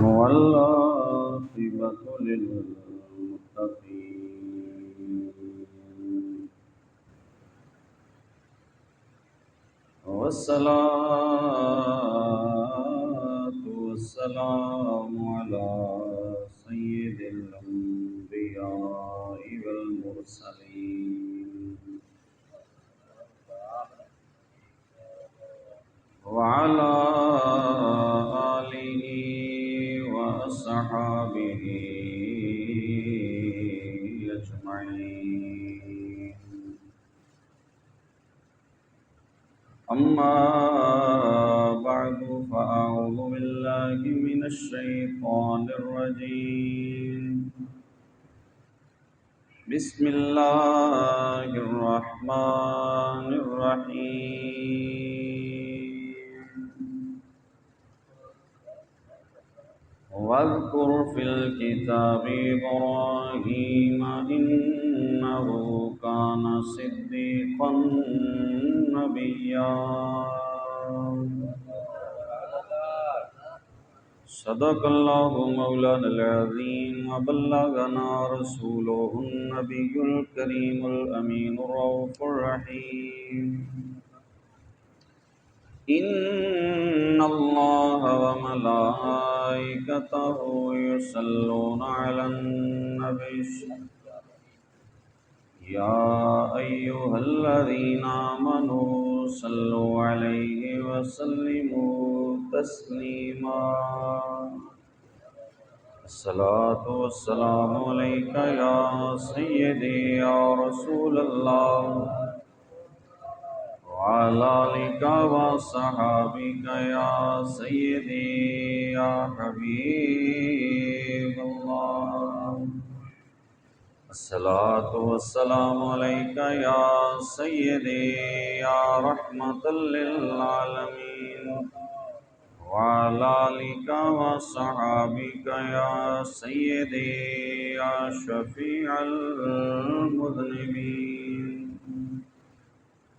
والعاقبة للمتقين والصلاة والسلام على سيد الأنبياء والمرسلين وعلى آله وأصحابه أجمعين. أما بعد فأعوذ بالله من الشيطان الرجيم. بسم الله الرحمن الرحيم. واذكر في الكتاب إبراهيم إنه كان صديقا نبيا. صدق الله مولانا العظيم وبلغنا رسوله النبي الكريم الأمين الرؤوف الرحيم. إن الله وملائكته يصلون على النبي يا أيها الذين آمنوا صلوا عليه وسلموا تسليما. الصلاة والسلام عليك يا سيدي يا رسول الله وعلى آلك وصحابك يا سيدي يا حبيب الله. الصلاة والسلام عليك يا سيدي يا رحمة للعالمين وعلى آلك وصحابك يا سيدي يا شفيع المذنبين.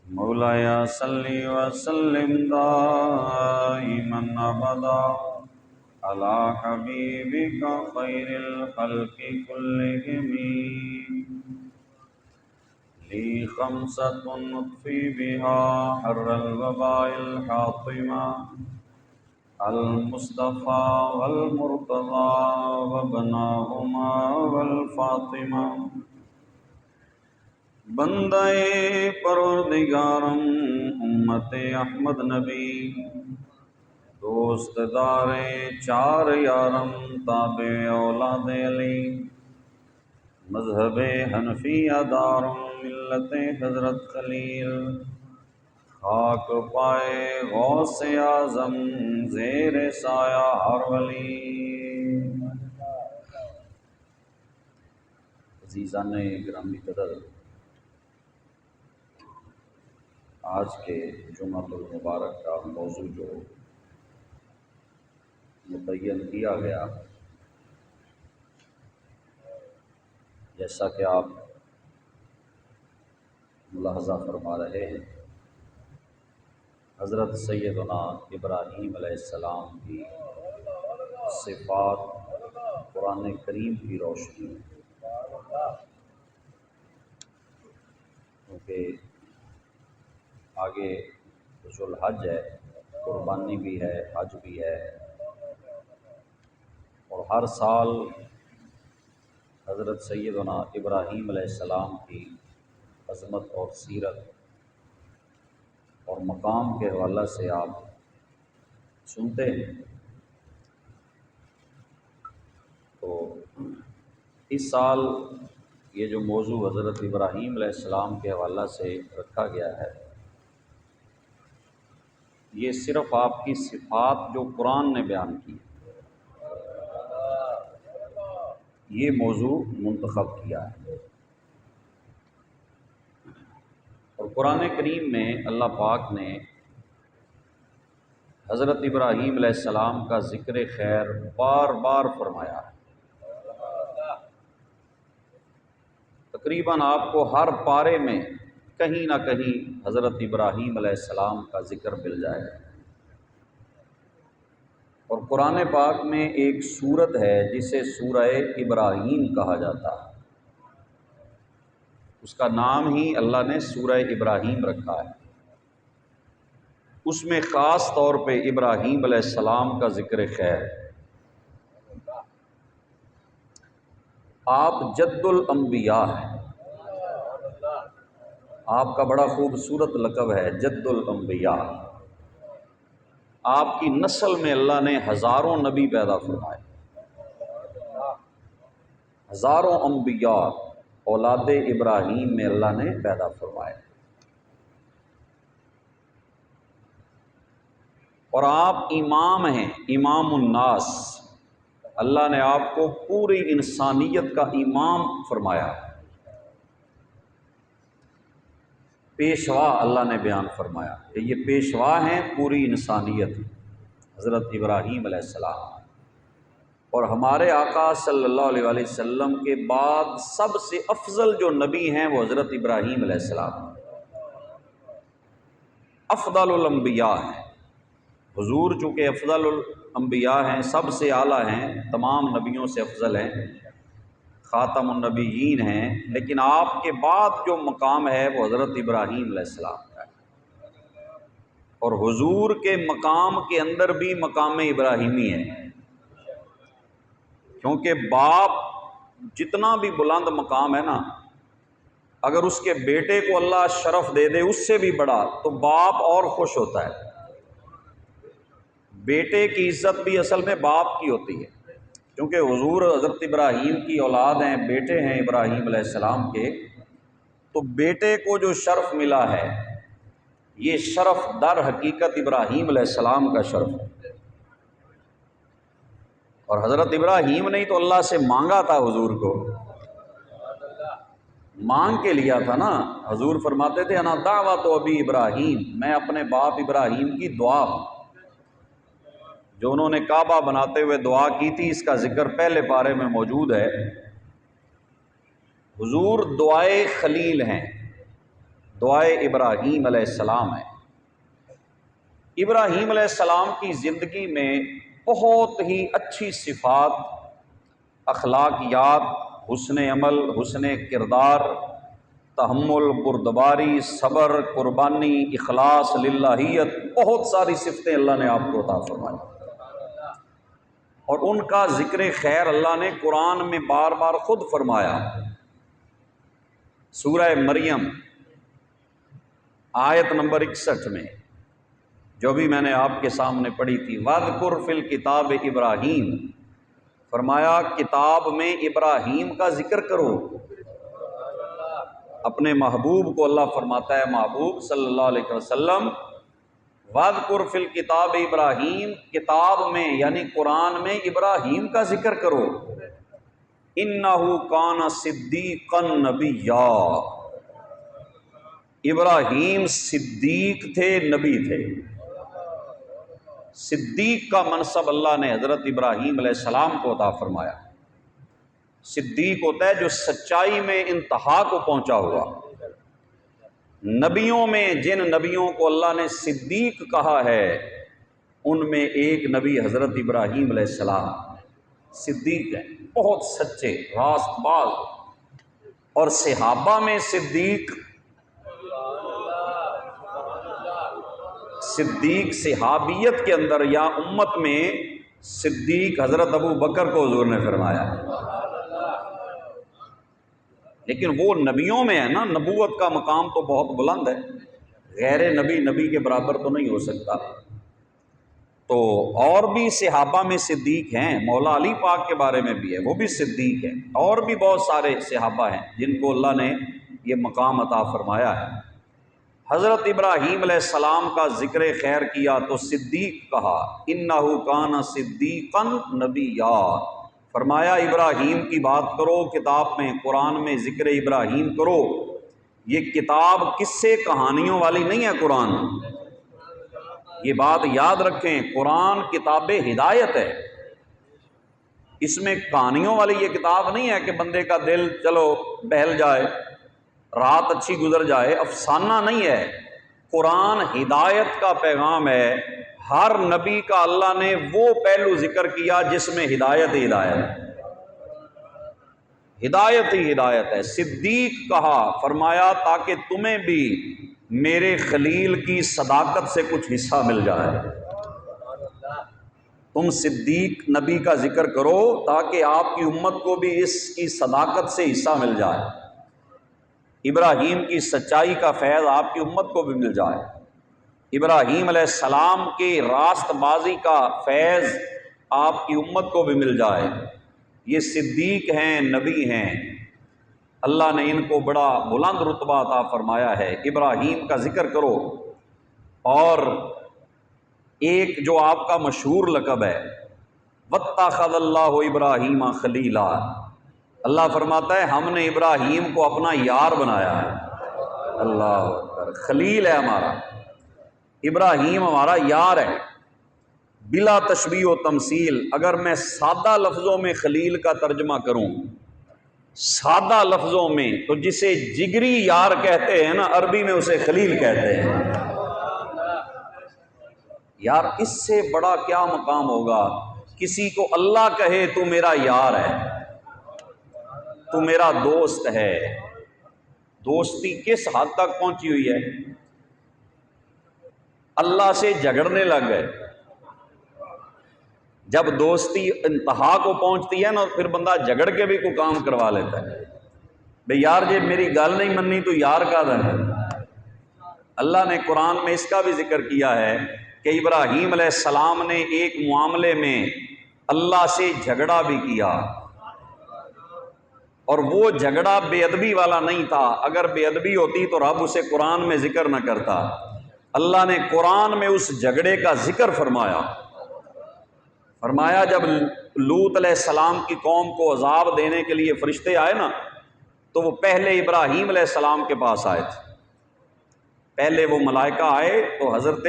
مولاي صل وسلم دائما أبدا على حبيبك خير الخلق كلهم. لي خمسة نطفي بها حر الوباء الحاطمة المصطفى والمرتضى وابناهما والفاطمة. بندہ پروردگارم امت احمد نبی دوست دار چار یارم تابع اولاد علی مذہب حنفیہ دارم ملت حضرت خلیل خاک پائے غوث اعظم زیر سایہ ہر ولی. عزیزان گرامی قدر، آج کے جمعۃ المبارک کا موضوع جو متعین کیا گیا، جیسا کہ آپ ملاحظہ فرما رہے ہیں، حضرت سیدنا ابراہیم علیہ السلام کی صفات قرآن کریم کی روشنی میں، کیونکہ آگے ذو الحج ہے، قربانی بھی ہے، حج بھی ہے، اور ہر سال حضرت سیدنا ابراہیم علیہ السلام کی عظمت اور سیرت اور مقام کے حوالے سے آپ سنتے ہیں. تو اس سال یہ جو موضوع حضرت ابراہیم علیہ السلام کے حوالے سے رکھا گیا ہے، یہ صرف آپ کی صفات جو قرآن نے بیان کی یہ موضوع منتخب کیا ہے. اور قرآن کریم میں اللہ پاک نے حضرت ابراہیم علیہ السلام کا ذکر خیر بار بار فرمایا ہے. تقریباً آپ کو ہر پارے میں کہیں نہ کہیں حضرت ابراہیم علیہ السلام کا ذکر مل جائے گا. قرآن پاک میں ایک سورت ہے جسے سورہ ابراہیم کہا جاتا ہے، اس کا نام ہی اللہ نے سورہ ابراہیم رکھا ہے۔ اس میں خاص طور پہ ابراہیم علیہ السلام کا ذکر خیر ہے۔ آپ جد الانبیاء ہیں، آپ کا بڑا خوبصورت لقب ہے جد الانبیاء۔ آپ کی نسل میں اللہ نے ہزاروں نبی پیدا فرمائے، ہزاروں انبیاء اولاد ابراہیم میں اللہ نے پیدا فرمائے، اور آپ امام ہیں، امام الناس۔ اللہ نے آپ کو پوری انسانیت کا امام فرمایا۔ پیشوا اللہ نے بیان فرمایا کہ یہ پیشوا ہیں پوری انسانیت، حضرت ابراہیم علیہ السلام۔ اور ہمارے آقا صلی اللہ علیہ وآلہ وسلم کے بعد سب سے افضل جو نبی ہیں وہ حضرت ابراہیم علیہ السلام، افضل الانبیاء ہیں۔ حضور چونکہ افضل الانبیاء ہیں، سب سے اعلیٰ ہیں، تمام نبیوں سے افضل ہیں، خاتم النبیین ہیں، لیکن آپ کے بعد جو مقام ہے وہ حضرت ابراہیم علیہ السلام کا ہے۔ اور حضور کے مقام کے اندر بھی مقام ابراہیمی ہے، کیونکہ باپ جتنا بھی بلند مقام ہے نا، اگر اس کے بیٹے کو اللہ شرف دے دے اس سے بھی بڑا تو باپ اور خوش ہوتا ہے۔ بیٹے کی عزت بھی اصل میں باپ کی ہوتی ہے، کیونکہ حضور حضرت ابراہیم کی اولاد ہیں، بیٹے ہیں ابراہیم علیہ السلام کے، تو بیٹے کو جو شرف ملا ہے یہ شرف در حقیقت ابراہیم علیہ السلام کا شرف ہے۔ اور حضرت ابراہیم نے تو اللہ سے مانگا تھا، حضور کو مانگ کے لیا تھا نا۔ حضور فرماتے تھے انا دعوت ابی ابراہیم، میں اپنے باپ ابراہیم کی دعا ہوں، جو انہوں نے کعبہ بناتے ہوئے دعا کی تھی، اس کا ذکر پہلے پارے میں موجود ہے۔ حضور دعائے خلیل ہیں، دعائے ابراہیم علیہ السلام ہے۔ ابراہیم علیہ السلام کی زندگی میں بہت ہی اچھی صفات، اخلاقیات، حسن عمل، حسن کردار، تحمل، بردباری، صبر، قربانی، اخلاص، للہیت، بہت ساری صفتیں اللہ نے آپ کو عطا فرمائی، اور ان کا ذکر خیر اللہ نے قرآن میں بار بار خود فرمایا۔ سورہ مریم آیت نمبر 61 میں، جو بھی میں نے آپ کے سامنے پڑھی تھی، وَاذْكُرْ فِي الْكِتَابِ ابراہیم، فرمایا کتاب میں ابراہیم کا ذکر کرو۔ اپنے محبوب کو اللہ فرماتا ہے، محبوب صلی اللہ علیہ وسلم، وَاذْكُرْ فِي الْكِتَابِ ابراہیم، کتاب میں یعنی قرآن میں ابراہیم کا ذکر کرو، اِنَّهُ كَانَ صِدِّيقًا نَبِيًّا، ابراہیم صدیق تھے، نبی تھے۔ صدیق کا منصب اللہ نے حضرت ابراہیم علیہ السلام کو عطا فرمایا۔ صدیق ہوتا ہے جو سچائی میں انتہا کو پہنچا ہوا۔ نبیوں میں جن نبیوں کو اللہ نے صدیق کہا ہے ان میں ایک نبی حضرت ابراہیم علیہ السلام صدیق ہیں، بہت سچے، راست باز۔ اور صحابہ میں صدیق صحابیت کے اندر یا امت میں صدیق حضرت ابو بکر کو حضور نے فرمایا، لیکن وہ نبیوں میں ہے نا، نبوت کا مقام تو بہت بلند ہے، غیر نبی نبی کے برابر تو نہیں ہو سکتا۔ تو اور بھی صحابہ میں صدیق ہیں، مولا علی پاک کے بارے میں بھی ہے، وہ بھی صدیق ہیں، اور بھی بہت سارے صحابہ ہیں جن کو اللہ نے یہ مقام عطا فرمایا ہے۔ حضرت ابراہیم علیہ السلام کا ذکر خیر کیا تو صدیق کہا، انہ کان صدیقا نبیا، فرمایا ابراہیم کی بات کرو، کتاب میں قرآن میں ذکر ابراہیم کرو۔ یہ کتاب قصے کہانیوں والی نہیں ہے قرآن، یہ بات یاد رکھیں، قرآن کتاب ہدایت ہے، اس میں کہانیوں والی یہ کتاب نہیں ہے کہ بندے کا دل چلو بہل جائے، رات اچھی گزر جائے، افسانہ نہیں ہے، قرآن ہدایت کا پیغام ہے. ہر نبی کا اللہ نے وہ پہلو ذکر کیا جس میں ہدایت ہی ہدایت ہے، ہدایت ہی ہدایت ہے. صدیق کہا، فرمایا تاکہ تمہیں بھی میرے خلیل کی صداقت سے کچھ حصہ مل جائے. تم صدیق نبی کا ذکر کرو تاکہ آپ کی امت کو بھی اس کی صداقت سے حصہ مل جائے، ابراہیم کی سچائی کا فیض آپ کی امت کو بھی مل جائے، ابراہیم علیہ السلام کی راست بازی کا فیض آپ کی امت کو بھی مل جائے. یہ صدیق ہیں، نبی ہیں، اللہ نے ان کو بڑا بلند رتبہ عطا فرمایا ہے. ابراہیم کا ذکر کرو. اور ایک جو آپ کا مشہور لقب ہے، وَاتَّخَذَ اللَّهُ إِبْرَاهِيمَ خَلِيلًا، اللہ فرماتا ہے ہم نے ابراہیم کو اپنا یار بنایا ہے. اللہ اکبر، خلیل ہے ہمارا، ابراہیم ہمارا یار ہے. بلا تشبیہ و تمثیل، اگر میں سادہ لفظوں میں خلیل کا ترجمہ کروں، سادہ لفظوں میں، تو جسے جگری یار کہتے ہیں نا، عربی میں اسے خلیل کہتے ہیں. یار اس سے بڑا کیا مقام ہوگا؟ کسی کو اللہ کہے تو میرا یار ہے، تو میرا دوست ہے. دوستی کس حد تک پہنچی ہوئی ہے؟ اللہ سے جھگڑنے لگ گئے. جب دوستی انتہا کو پہنچتی ہے نا، پھر بندہ جھگڑ کے بھی کوئی کام کروا لیتا ہے. بھئی یار جی میری گل نہیں مننی تو یار کا دن ہے. اللہ نے قرآن میں اس کا بھی ذکر کیا ہے کہ ابراہیم علیہ السلام نے ایک معاملے میں اللہ سے جھگڑا بھی کیا، اور وہ جھگڑا بے ادبی والا نہیں تھا. اگر بے ادبی ہوتی تو رب اسے قرآن میں ذکر نہ کرتا. اللہ نے قرآن میں اس جھگڑے کا ذکر فرمایا. فرمایا جب لوط علیہ السلام کی قوم کو عذاب دینے کے لیے فرشتے آئے نا، تو وہ پہلے ابراہیم علیہ السلام کے پاس آئے تھے. پہلے وہ ملائکہ آئے تو حضرت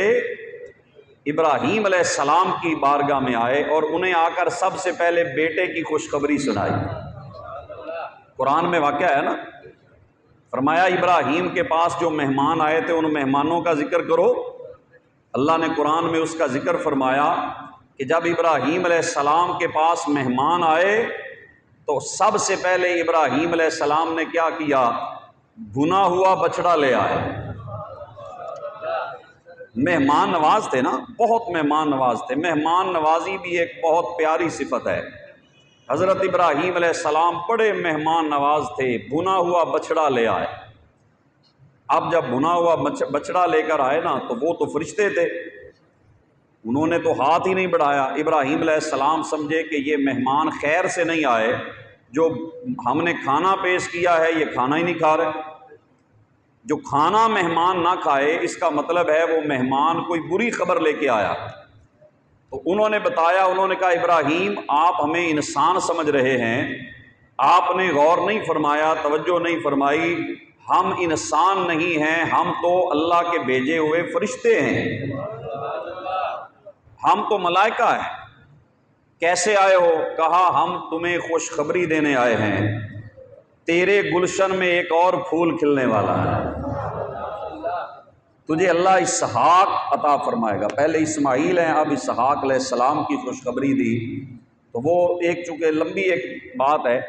ابراہیم علیہ السلام کی بارگاہ میں آئے، اور انہیں آ کر سب سے پہلے بیٹے کی خوشخبری سنائی. قرآن میں واقعہ ہے نا. فرمایا ابراہیم کے پاس جو مہمان آئے تھے ان مہمانوں کا ذکر کرو. اللہ نے قرآن میں اس کا ذکر فرمایا کہ جب ابراہیم علیہ السلام کے پاس مہمان آئے تو سب سے پہلے ابراہیم علیہ السلام نے کیا کیا؟ بھنا ہوا بچڑا لے آئے. مہمان نواز تھے نا، بہت مہمان نواز تھے. مہمان نوازی بھی ایک بہت پیاری صفت ہے. حضرت ابراہیم علیہ السلام بڑے مہمان نواز تھے. بھنا ہوا بچڑا لے آئے. اب جب بھنا ہوا بچڑا لے کر آئے نا، تو وہ تو فرشتے تھے، انہوں نے تو ہاتھ ہی نہیں بڑھایا. ابراہیم علیہ السلام سمجھے کہ یہ مہمان خیر سے نہیں آئے، جو ہم نے کھانا پیش کیا ہے یہ کھانا ہی نہیں کھا رہے. جو کھانا مہمان نہ کھائے اس کا مطلب ہے وہ مہمان کوئی بری خبر لے کے آیا. تو انہوں نے بتایا، انہوں نے کہا ابراہیم آپ ہمیں انسان سمجھ رہے ہیں، آپ نے غور نہیں فرمایا، توجہ نہیں فرمائی. ہم انسان نہیں ہیں، ہم تو اللہ کے بھیجے ہوئے فرشتے ہیں، ہم تو ملائکہ ہیں. کیسے آئے ہو؟ کہا ہم تمہیں خوشخبری دینے آئے ہیں، تیرے گلشن میں ایک اور پھول کھلنے والا ہے، تجھے اللہ اسحاق عطا فرمائے گا. پہلے اسماعیل ہیں، اب اسحاق علیہ السلام کی خوشخبری دی. تو وہ ایک چونکہ لمبی ایک بات ہے،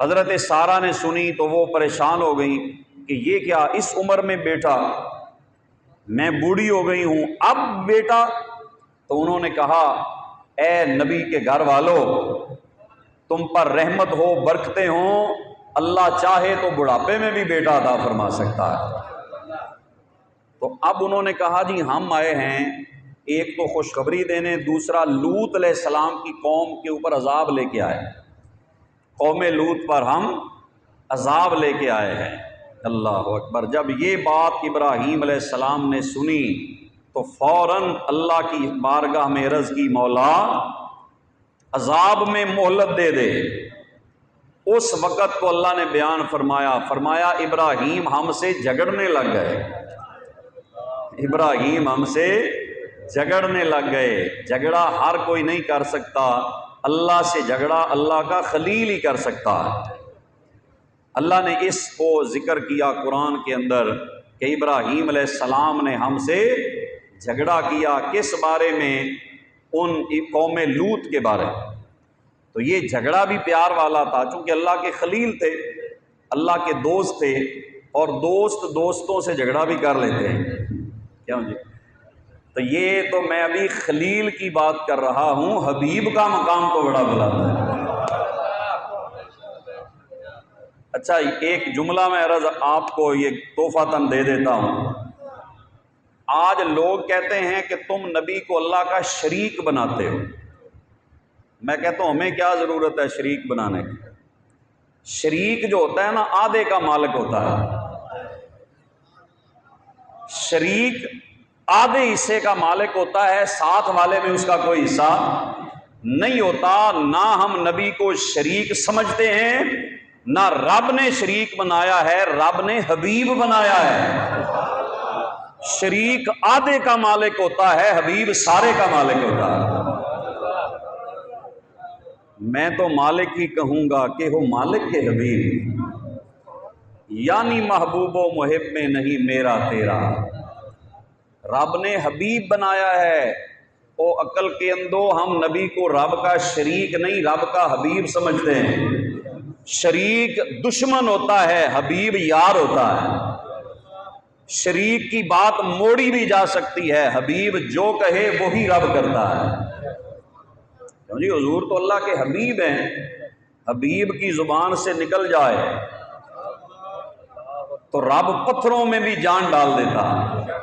حضرت سارہ نے سنی تو وہ پریشان ہو گئی کہ یہ کیا، اس عمر میں بیٹا، میں بوڑھی ہو گئی ہوں اب بیٹا. تو انہوں نے کہا اے نبی کے گھر والو، تم پر رحمت ہو، برکتیں ہوں، اللہ چاہے تو بڑھاپے میں بھی بیٹا عطا فرما سکتا ہے. تو اب انہوں نے کہا جی ہم آئے ہیں ایک تو خوشخبری دینے، دوسرا لوط علیہ السلام کی قوم کے اوپر عذاب لے کے آئے، قوم لوط پر ہم عذاب لے کے آئے ہیں. اللہ اکبر. جب یہ بات ابراہیم علیہ السلام نے سنی تو فوراً اللہ کی بارگاہ میں عرض کی، مولا عذاب میں مہلت دے دے. اس وقت کو اللہ نے بیان فرمایا ابراہیم ہم سے جھگڑنے لگ گئے، ابراہیم ہم سے جھگڑنے لگ گئے. جھگڑا ہر کوئی نہیں کر سکتا، اللہ سے جھگڑا اللہ کا خلیل ہی کر سکتا ہے. اللہ نے اس کو ذکر کیا قرآن کے اندر کہ ابراہیم علیہ السلام نے ہم سے جھگڑا کیا، کس بارے میں؟ ان قوم لوط کے بارے میں۔ تو یہ جھگڑا بھی پیار والا تھا، چونکہ اللہ کے خلیل تھے، اللہ کے دوست تھے، اور دوست دوستوں سے جھگڑا بھی کر لیتے ہیں، کیوں جی؟ تو یہ تو میں ابھی خلیل کی بات کر رہا ہوں، حبیب کا مقام تو بڑا بلند ہے۔ اچھا، ایک جملہ میں عرض آپ کو یہ تحفۃً دے دیتا ہوں۔ آج لوگ کہتے ہیں کہ تم نبی کو اللہ کا شریک بناتے ہو۔ میں کہتا ہوں ہمیں کیا ضرورت ہے شریک بنانے کی؟ شریک جو ہوتا ہے نا، آدھے کا مالک ہوتا ہے۔ شریک آدھے حصے کا مالک ہوتا ہے، ساتھ والے میں اس کا کوئی حصہ نہیں ہوتا۔ نہ ہم نبی کو شریک سمجھتے ہیں، نہ رب نے شریک بنایا ہے، رب نے حبیب بنایا ہے۔ شریک آدھے کا مالک ہوتا ہے، حبیب سارے کا مالک ہوتا ہے۔ میں تو مالک ہی کہوں گا کہ ہو مالک کے حبیب، یعنی محبوب و محب میں نہیں میرا تیرا۔ رب نے حبیب بنایا ہے، او عقل کے اندو ہم نبی کو رب کا شریک نہیں، رب کا حبیب سمجھتے ہیں۔ شریک دشمن ہوتا ہے، حبیب یار ہوتا ہے۔ شریک کی بات موڑی بھی جا سکتی ہے، حبیب جو کہے وہی رب کرتا ہے۔ جی حضور تو اللہ کے حبیب ہیں، حبیب کی زبان سے نکل جائے تو رب پتھروں میں بھی جان ڈال دیتا ہے۔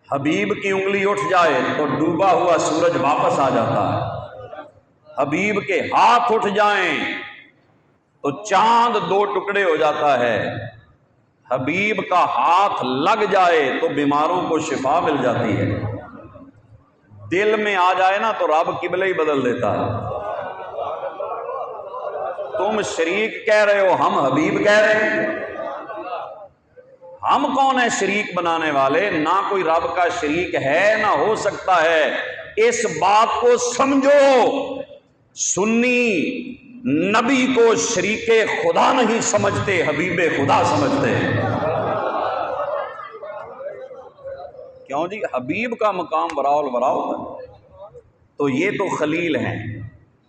حبیب کی انگلی اٹھ جائے تو ڈوبا ہوا سورج واپس آ جاتا ہے۔ حبیب کے ہاتھ اٹھ جائیں تو چاند دو ٹکڑے ہو جاتا ہے۔ حبیب کا ہاتھ لگ جائے تو بیماروں کو شفا مل جاتی ہے۔ دل میں آ جائے نا تو رب قبلہ ہی بدل دیتا ہے۔ تم شریک کہہ رہے ہو، ہم حبیب کہہ رہے ہیں۔ ہم کون ہیں شریک بنانے والے؟ نہ کوئی رب کا شریک ہے، نہ ہو سکتا ہے۔ اس بات کو سمجھو، سنی نبی کو شریک خدا نہیں سمجھتے، حبیب خدا سمجھتے ہیں۔ کیوں جی؟ حبیب کا مقام وراء الوراء ہوتا ہے۔ تو یہ تو خلیل ہیں،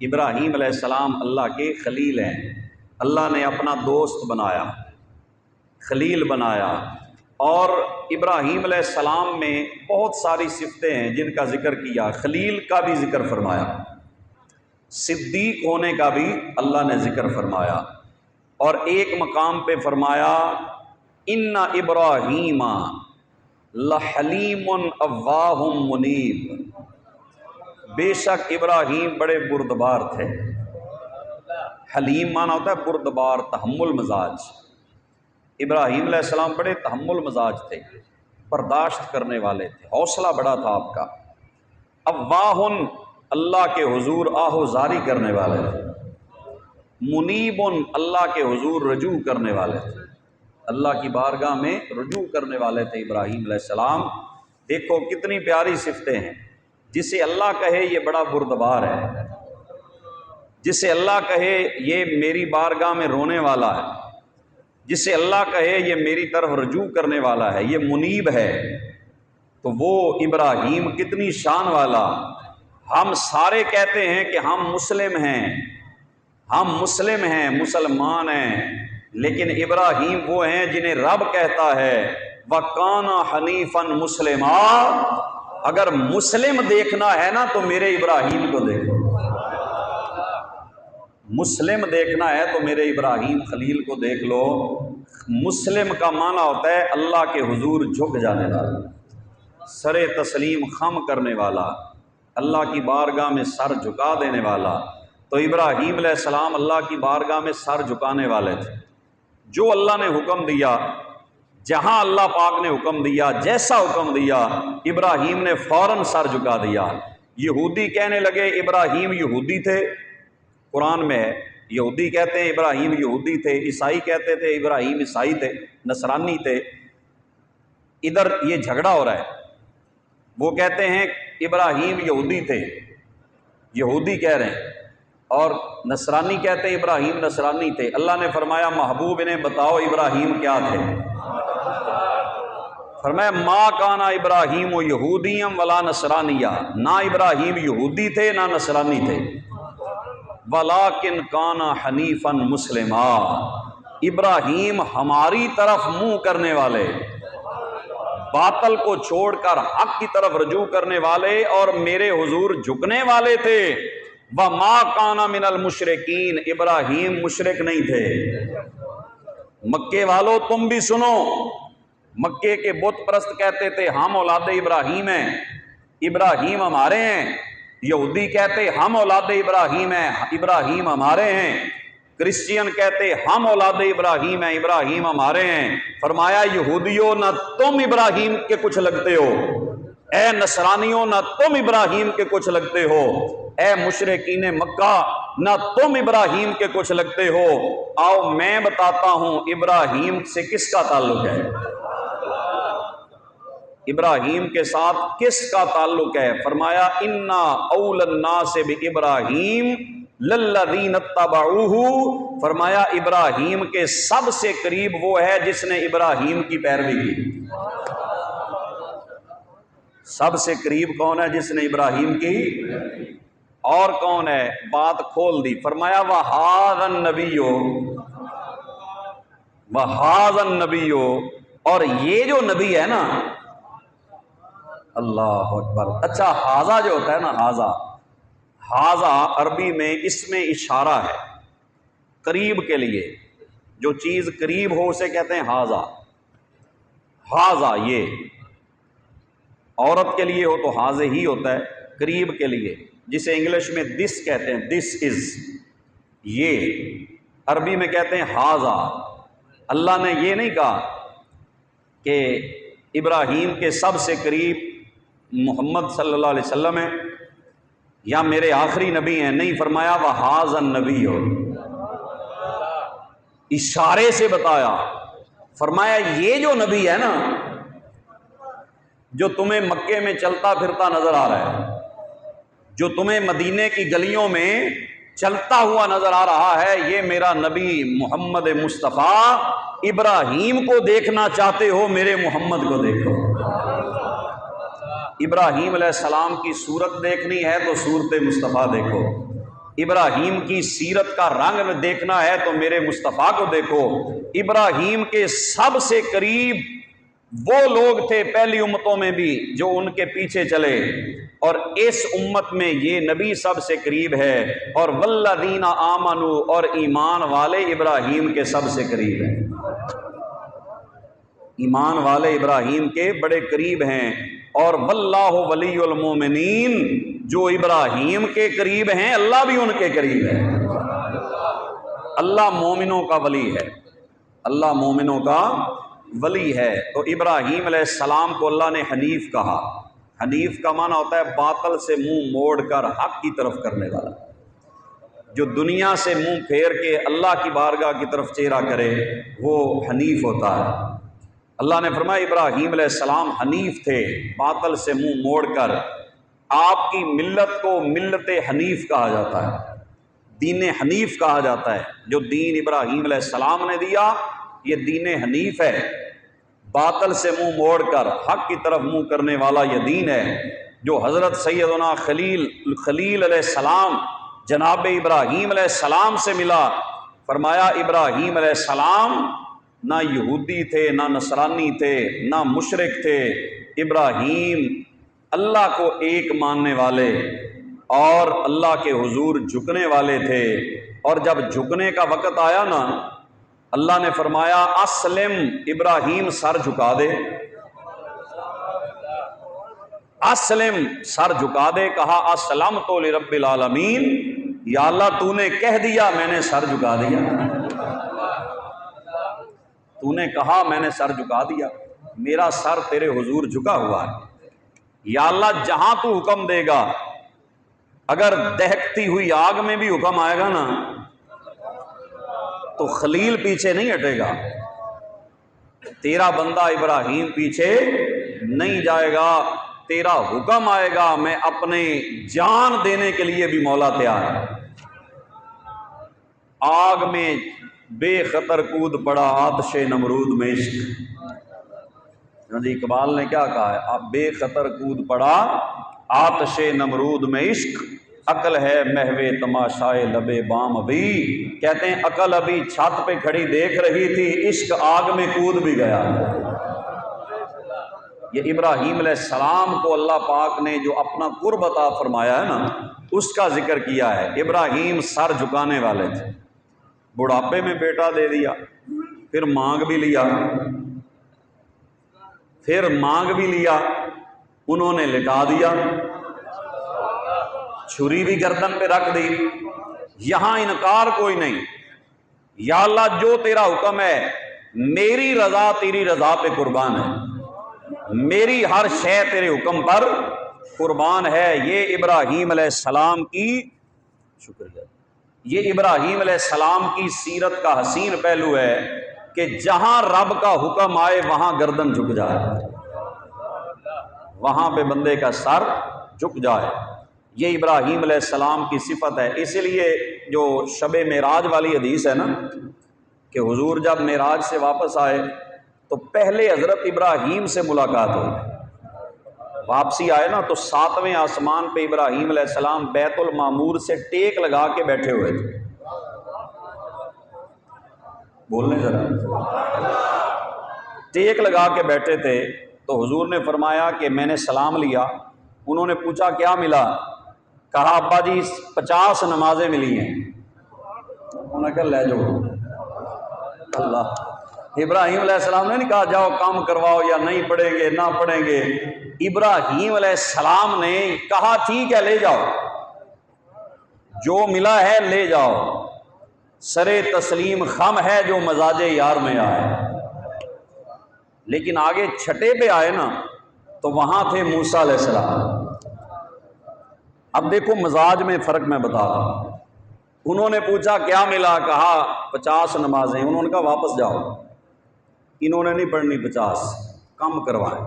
ابراہیم علیہ السلام اللہ کے خلیل ہیں۔ اللہ نے اپنا دوست بنایا، خلیل بنایا، اور ابراہیم علیہ السلام میں بہت ساری صفتیں ہیں جن کا ذکر کیا۔ خلیل کا بھی ذکر فرمایا، صدیق ہونے کا بھی اللہ نے ذکر فرمایا، اور ایک مقام پہ فرمایا ان ابراہیم لحلیم اواہ منیب، بے شک ابراہیم بڑے بردبار تھے۔ حلیم معنی ہوتا ہے بردبار، تحمل مزاج۔ ابراہیم علیہ السلام بڑے تحمل مزاج تھے، برداشت کرنے والے تھے، حوصلہ بڑا تھا آپ کا۔ اواہ اللہ کے حضور آہوزاری کرنے والے تھے، منیب اللہ کے حضور رجوع کرنے والے تھے، اللہ کی بارگاہ میں رجوع کرنے والے تھے ابراہیم علیہ السلام۔ دیکھو کتنی پیاری صفتیں ہیں۔ جسے اللہ کہے یہ بڑا بردبار ہے، جسے اللہ کہے یہ میری بارگاہ میں رونے والا ہے، جسے اللہ کہے یہ میری طرف رجوع کرنے والا ہے، یہ منیب ہے، تو وہ ابراہیم کتنی شان والا۔ ہم سارے کہتے ہیں کہ ہم مسلم ہیں، ہم مسلم ہیں، مسلمان ہیں، لیکن ابراہیم وہ ہیں جنہیں رب کہتا ہے وَكَانَ حَنِيفًا مُسْلِمًا۔ اگر مسلم دیکھنا ہے نا تو میرے ابراہیم کو دیکھو، مسلم دیکھنا ہے تو میرے ابراہیم خلیل کو دیکھ لو۔ مسلم کا معنی ہوتا ہے اللہ کے حضور جھک جانے والا، سر تسلیم خم کرنے والا، اللہ کی بارگاہ میں سر جھکا دینے والا۔ تو ابراہیم علیہ السلام اللہ کی بارگاہ میں سر جھکانے والے تھے۔ جو اللہ نے حکم دیا، جہاں اللہ پاک نے حکم دیا، جیسا حکم دیا، ابراہیم نے فوراً سر جھکا دیا۔ یہودی کہنے لگے ابراہیم یہودی تھے، قرآن میں ہے، یہودی کہتے ہیں ابراہیم یہودی تھے، عیسائی کہتے تھے ابراہیم عیسائی تھے، نصرانی تھے۔ ادھر یہ جھگڑا ہو رہا ہے، وہ کہتے ہیں ابراہیم یہودی تھے، یہودی کہہ رہے ہیں، اور نصرانی کہتے ہیں ابراہیم نصرانی تھے۔ اللہ نے فرمایا محبوب انہیں بتاؤ ابراہیم کیا تھے۔ فرمایا ما کانا ابراہیم و یہودیم ولا نصرانیہ، نہ ابراہیم یہودی تھے نہ نصرانی تھے، ولیکن کانا حنیفا مسلما، ابراہیم ہماری طرف منہ کرنے والے، باطل کو چھوڑ کر حق کی طرف رجوع کرنے والے اور میرے حضور جھکنے والے تھے، وما کانا من المشرکین، ابراہیم مشرک نہیں تھے۔ مکے والوں تم بھی سنو، مکے کے بت پرست کہتے تھے ہم اولاد ابراہیم ہیں، ابراہیم ہمارے ہیں، یہودی کہتے ہم اولاد ابراہیم ہیں، ابراہیم ہمارے ہیں، کرسچین کہتے ہم اولاد ابراہیم ہیں، ابراہیم ہمارے ہیں۔ فرمایا یہودیوں نہ تم ابراہیم کے کچھ لگتے ہو، اے نصرانیوں نہ تم ابراہیم کے کچھ لگتے ہو، اے مشرکین مکہ نہ تم ابراہیم کے کچھ لگتے ہو۔ آؤ میں بتاتا ہوں ابراہیم سے کس کا تعلق ہے، ابراہیم کے ساتھ کس کا تعلق ہے۔ فرمایا انا اول الناس بابراہیم للذین اتبعوہ، فرمایا ابراہیم کے سب سے قریب وہ ہے جس نے ابراہیم کی پیروی کی۔ سب سے قریب کون ہے؟ جس نے ابراہیم کی۔ اور کون ہے؟ بات کھول دی، فرمایا وَهَذَا النَّبِيُّ، وَهَذَا النَّبِيُّ، اور یہ جو نبی ہے نا، اللہ اکبر۔ اچھا ہاذا جو ہوتا ہے نا، ہاذا عربی میں اس میں اشارہ ہے قریب کے لیے، جو چیز قریب ہو اسے کہتے ہیں ہاذا۔ ہاذا یہ عورت کے لیے ہو تو ہاذے ہی ہوتا ہے، قریب کے لیے، جسے انگلش میں دس کہتے ہیں، دس از، یہ عربی میں کہتے ہیں ہاذا۔ اللہ نے یہ نہیں کہا کہ ابراہیم کے سب سے قریب محمد صلی اللہ علیہ وسلم ہیں یا میرے آخری نبی ہیں، نہیں، فرمایا وَهَذَا النَّبِيُّ، اشارے سے بتایا۔ فرمایا یہ جو نبی ہے نا، جو تمہیں مکے میں چلتا پھرتا نظر آ رہا ہے، جو تمہیں مدینے کی گلیوں میں چلتا ہوا نظر آ رہا ہے، یہ میرا نبی محمد مصطفیٰ۔ ابراہیم کو دیکھنا چاہتے ہو، میرے محمد کو دیکھو۔ ابراہیم علیہ السلام کی صورت دیکھنی ہے تو صورت مصطفیٰ دیکھو، ابراہیم کی سیرت کا رنگ دیکھنا ہے تو میرے مصطفیٰ کو دیکھو۔ ابراہیم کے سب سے قریب وہ لوگ تھے پہلی امتوں میں بھی جو ان کے پیچھے چلے، اور اس امت میں یہ نبی سب سے قریب ہے، اور والذین آمنوا، اور ایمان والے ابراہیم کے سب سے قریب ہیں، ایمان والے ابراہیم کے بڑے قریب ہیں۔ اور واللہ ولی المومنین، جو ابراہیم کے قریب ہیں اللہ بھی ان کے قریب ہے۔ اللہ مومنوں کا ولی ہے، اللہ مومنوں کا ولی ہے۔ تو ابراہیم علیہ السلام کو اللہ نے حنیف کہا۔ حنیف کا معنی ہوتا ہے باطل سے منہ موڑ کر حق کی طرف کرنے والا، جو دنیا سے منہ پھیر کے اللہ کی بارگاہ کی طرف چہرہ کرے وہ حنیف ہوتا ہے۔ اللہ نے فرمایا ابراہیم علیہ السلام حنیف تھے، باطل سے منہ موڑ کر۔ آپ کی ملت کو ملت حنیف کہا جاتا ہے، دین حنیف کہا جاتا ہے۔ جو دین ابراہیم علیہ السلام نے دیا یہ دین حنیف ہے، باطل سے منہ موڑ کر حق کی طرف منہ کرنے والا یہ دین ہے، جو حضرت سیدنا خلیل علیہ السلام جناب ابراہیم علیہ السلام سے ملا۔ فرمایا ابراہیم علیہ السلام نہ یہودی تھے نہ نصرانی تھے نہ مشرک تھے، ابراہیم اللہ کو ایک ماننے والے اور اللہ کے حضور جھکنے والے تھے۔ اور جب جھکنے کا وقت آیا نا، اللہ نے فرمایا اسلم، ابراہیم سر جھکا دے، اسلم سر جھکا دے۔ کہا اسلمت لرب العالمین، یا اللہ تو نے کہہ دیا میں نے سر جھکا دیا، تو نے کہا میں نے سر جھکا دیا، میرا سر تیرے حضور جھکا ہوا ہے۔ یا اللہ جہاں تو حکم دے گا، اگر دہکتی ہوئی آگ میں بھی حکم آئے گا نا تو خلیل پیچھے نہیں ہٹے گا، تیرا بندہ ابراہیم پیچھے نہیں جائے گا، تیرا حکم آئے گا میں اپنے جان دینے کے لیے بھی مولا تیار ہے۔ آگ میں بے خطر کود پڑا آتش نمرود میں عشق، جی اقبال نے کیا کہا ہے، اب بے خطر کود پڑا آتش نمرود میں عشق، عقل ہے محو تماشائے لبے بام ابھی، کہتے ہیں عقل ابھی چھت پہ کھڑی دیکھ رہی تھی، عشق آگ میں کود بھی گیا۔ یہ ابراہیم علیہ السلام کو اللہ پاک نے جو اپنا قرب عطا فرمایا ہے نا، اس کا ذکر کیا ہے۔ ابراہیم سر جھکانے والے تھے، بڑھاپے میں بیٹا دے دیا، پھر مانگ بھی لیا، انہوں نے لٹا دیا، چھری بھی گردن پہ رکھ دی، یہاں انکار کوئی نہیں۔ یا اللہ جو تیرا حکم ہے، میری رضا تیری رضا پہ قربان ہے، میری ہر شے تیرے حکم پر قربان ہے۔ یہ ابراہیم علیہ السلام کی شکریہ، یہ ابراہیم علیہ السلام کی سیرت کا حسین پہلو ہے کہ جہاں رب کا حکم آئے وہاں گردن جھک جائے، وہاں پہ بندے کا سر جھک جائے۔ یہ ابراہیم علیہ السلام کی صفت ہے۔ اسی لیے جو شب معراج والی حدیث ہے نا، کہ حضور جب معراج سے واپس آئے تو پہلے حضرت ابراہیم سے ملاقات ہوئی، واپسی آئے نا تو 7ویں آسمان پہ ابراہیم علیہ السلام بیت المعمور سے ٹیک لگا کے بیٹھے ہوئے تھے۔ بولنے ذرا، ٹیک لگا کے بیٹھے تھے تو حضور نے فرمایا کہ میں نے سلام لیا۔ انہوں نے پوچھا کیا ملا؟ کہا ابا جی 50 نمازیں ملی ہیں۔ انہوں نے کہا لے جاؤ۔ اللہ، ابراہیم علیہ السلام نے نہیں کہا جاؤ کام کرواؤ یا نہیں پڑھیں گے نہ پڑھیں گے، ابراہیم علیہ السلام نے کہا ٹھیک ہے لے جاؤ، جو ملا ہے لے جاؤ، سرے تسلیم خم ہے جو مزاج یار میں آئے۔ لیکن آگے چھٹے پہ آئے نا تو وہاں تھے موسیٰ علیہ السلام۔ اب دیکھو مزاج میں فرق میں بتا رہا ہوں۔ انہوں نے پوچھا کیا ملا؟ کہا 50 نمازیں۔ انہوں نے کہا واپس جاؤ، انہوں نے نہیں پڑھنی 50، کم کروائیں۔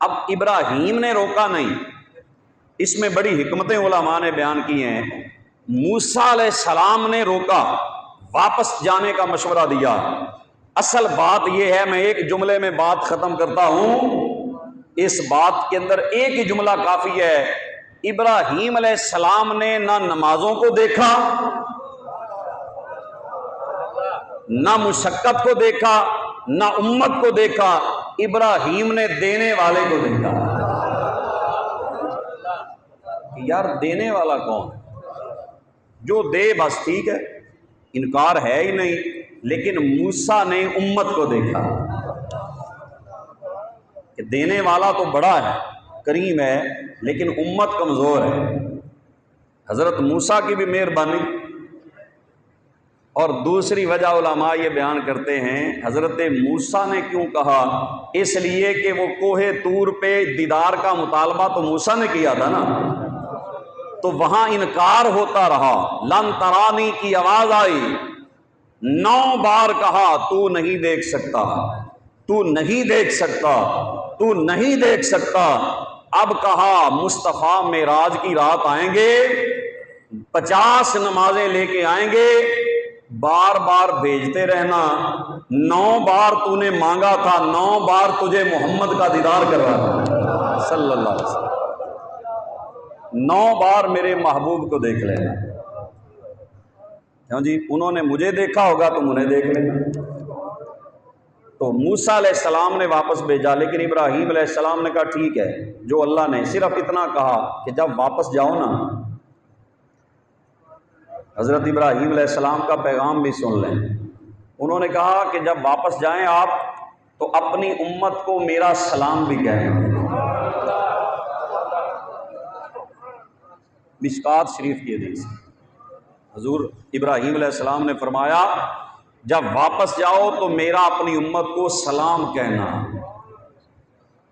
اب ابراہیم نے روکا نہیں، اس میں بڑی حکمتیں علماء نے بیان کی ہیں۔ موسیٰ علیہ السلام نے روکا، واپس جانے کا مشورہ دیا۔ اصل بات یہ ہے، میں ایک جملے میں بات ختم کرتا ہوں، اس بات کے اندر ایک ہی جملہ کافی ہے۔ ابراہیم علیہ السلام نے نہ نمازوں کو دیکھا، نہ مشقت کو دیکھا، نہ امت کو دیکھا، ابراہیم نے دینے والے کو دیکھا۔ یار دینے والا کون ہے؟ جو دے بس ٹھیک ہے، انکار ہے ہی نہیں، لیکن موسیٰ نے امت کو دیکھا کہ دینے والا تو بڑا ہے، کریم ہے، لیکن امت کمزور ہے۔ حضرت موسیٰ کی بھی مہربانی۔ اور دوسری وجہ علماء یہ بیان کرتے ہیں، حضرت موسیٰ نے کیوں کہا؟ اس لیے کہ وہ کوہ طور پہ دیدار کا مطالبہ تو موسیٰ نے کیا تھا نا، تو وہاں انکار ہوتا رہا۔ لن ترانی کی آواز آئی، 9 بار کہا تو نہیں دیکھ سکتا، تو نہیں دیکھ سکتا، تو نہیں دیکھ سکتا۔ اب کہا مصطفیٰ معراج کی رات آئیں گے، 50 نمازیں لے کے آئیں گے، بار بار بھیجتے رہنا۔ 9 بار تو نے مانگا تھا، 9 بار تجھے محمد کا دیدار کروانا صلی اللہ علیہ وسلم، 9 بار میرے محبوب کو دیکھ لینا۔ کیوں جی؟ انہوں نے مجھے دیکھا ہوگا تو انہیں دیکھ لینا۔ تو موسیٰ علیہ السلام نے واپس بھیجا، لیکن ابراہیم علیہ السلام نے کہا ٹھیک ہے، جو اللہ نے صرف اتنا کہا کہ جب واپس جاؤ نا، حضرت ابراہیم علیہ السلام کا پیغام بھی سن لیں۔ انہوں نے کہا کہ جب واپس جائیں آپ تو اپنی امت کو میرا سلام بھی کہنا۔ مشکات شریف کی حدیث، حضور ابراہیم علیہ السلام نے فرمایا جب واپس جاؤ تو میرا اپنی امت کو سلام کہنا،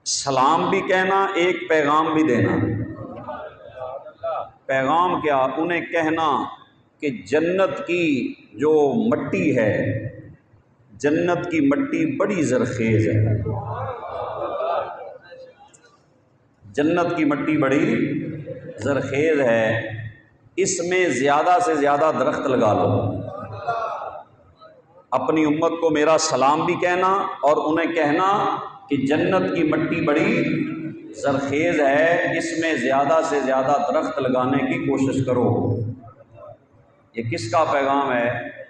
سلام بھی کہنا، ایک پیغام بھی دینا۔ پیغام کیا؟ انہیں کہنا کہ جنت کی جو مٹی ہے، جنت کی مٹی بڑی زرخیز ہے، جنت کی مٹی بڑی زرخیز ہے، اس میں زیادہ سے زیادہ درخت لگا لو۔ اپنی امت کو میرا سلام بھی کہنا اور انہیں کہنا کہ جنت کی مٹی بڑی زرخیز ہے، اس میں زیادہ سے زیادہ درخت لگانے کی کوشش کرو۔ یہ کس کا پیغام ہے؟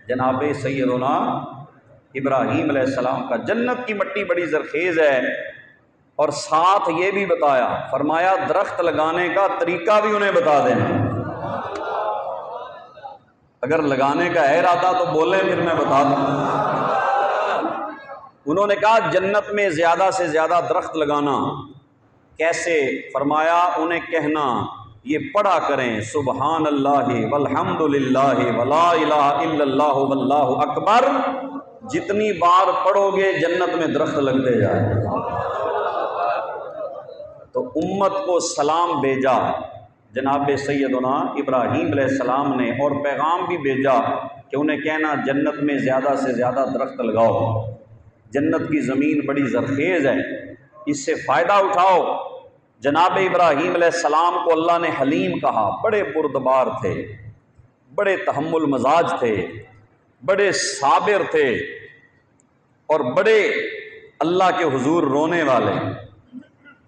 جناب سیدنا ابراہیم علیہ السلام کا۔ جنت کی مٹی بڑی زرخیز ہے، اور ساتھ یہ بھی بتایا، فرمایا درخت لگانے کا طریقہ بھی انہیں بتا دینا۔ اگر لگانے کا ہے ارادہ تو بولیں، پھر میں بتا دوں۔ انہوں نے کہا جنت میں زیادہ سے زیادہ درخت لگانا کیسے؟ فرمایا انہیں کہنا، یہ پڑھا کریں سبحان اللہ والحمد للہ ولا الہ الا اللہ واللہ اکبر، جتنی بار پڑھو گے جنت میں درخت لگتے جائیں۔ تو امت کو سلام بھیجا جناب سیدنا ابراہیم علیہ السلام نے، اور پیغام بھی بھیجا کہ انہیں کہنا جنت میں زیادہ سے زیادہ درخت لگاؤ، جنت کی زمین بڑی زرخیز ہے، اس سے فائدہ اٹھاؤ۔ جناب ابراہیم علیہ السلام کو اللہ نے حلیم کہا، بڑے بردبار تھے، بڑے تحمل مزاج تھے، بڑے صابر تھے، اور بڑے اللہ کے حضور رونے والے،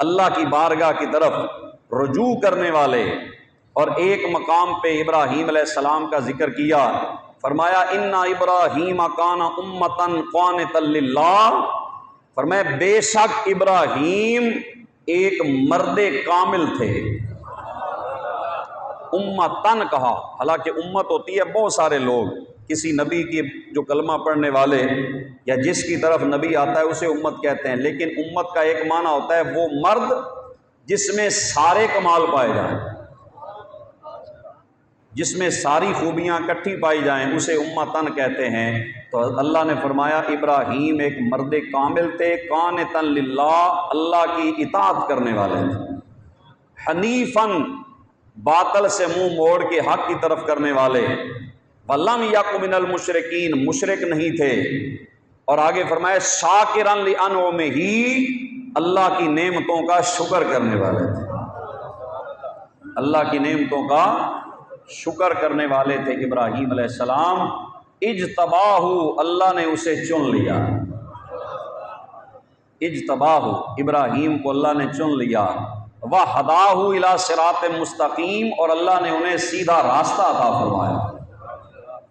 اللہ کی بارگاہ کی طرف رجوع کرنے والے۔ اور ایک مقام پہ ابراہیم علیہ السلام کا ذکر کیا، فرمایا ان ابراہیم کان امۃ قانتا للہ، فرمایا بے شک ابراہیم ایک مرد کامل تھے۔ امتن کہا، حالانکہ امت ہوتی ہے بہت سارے لوگ، کسی نبی کی جو کلمہ پڑھنے والے یا جس کی طرف نبی آتا ہے اسے امت کہتے ہیں، لیکن امت کا ایک معنی ہوتا ہے وہ مرد جس میں سارے کمال پائے جائیں، جس میں ساری خوبیاں اکٹھی پائی جائیں، اسے امتن کہتے ہیں۔ تو اللہ نے فرمایا ابراہیم ایک مرد کامل تھے، قانتا للہ، اللہ کی اطاعت کرنے والے تھے، حنیفاً، باطل سے منہ موڑ کے حق کی طرف کرنے والے، وَلَمْ يَكُ مِنَ الْمُشْرِكِينَ، مشرک نہیں تھے۔ اور آگے فرمایا شَاكِرًا لِأَنْعُمِهِ، اللہ کی نعمتوں کا شکر کرنے والے تھے، اللہ کی نعمتوں کا شکر کرنے والے تھے ابراہیم علیہ السلام۔ اجتباہ، اللہ نے اسے چن لیا، اجتباہ، ابراہیم کو اللہ نے چن لیا، وَہَدَاهُ إِلَىٰ صِرَاطٍ مُسْتَقِيمٍ، اور اللہ نے انہیں سیدھا راستہ عطا فرمایا۔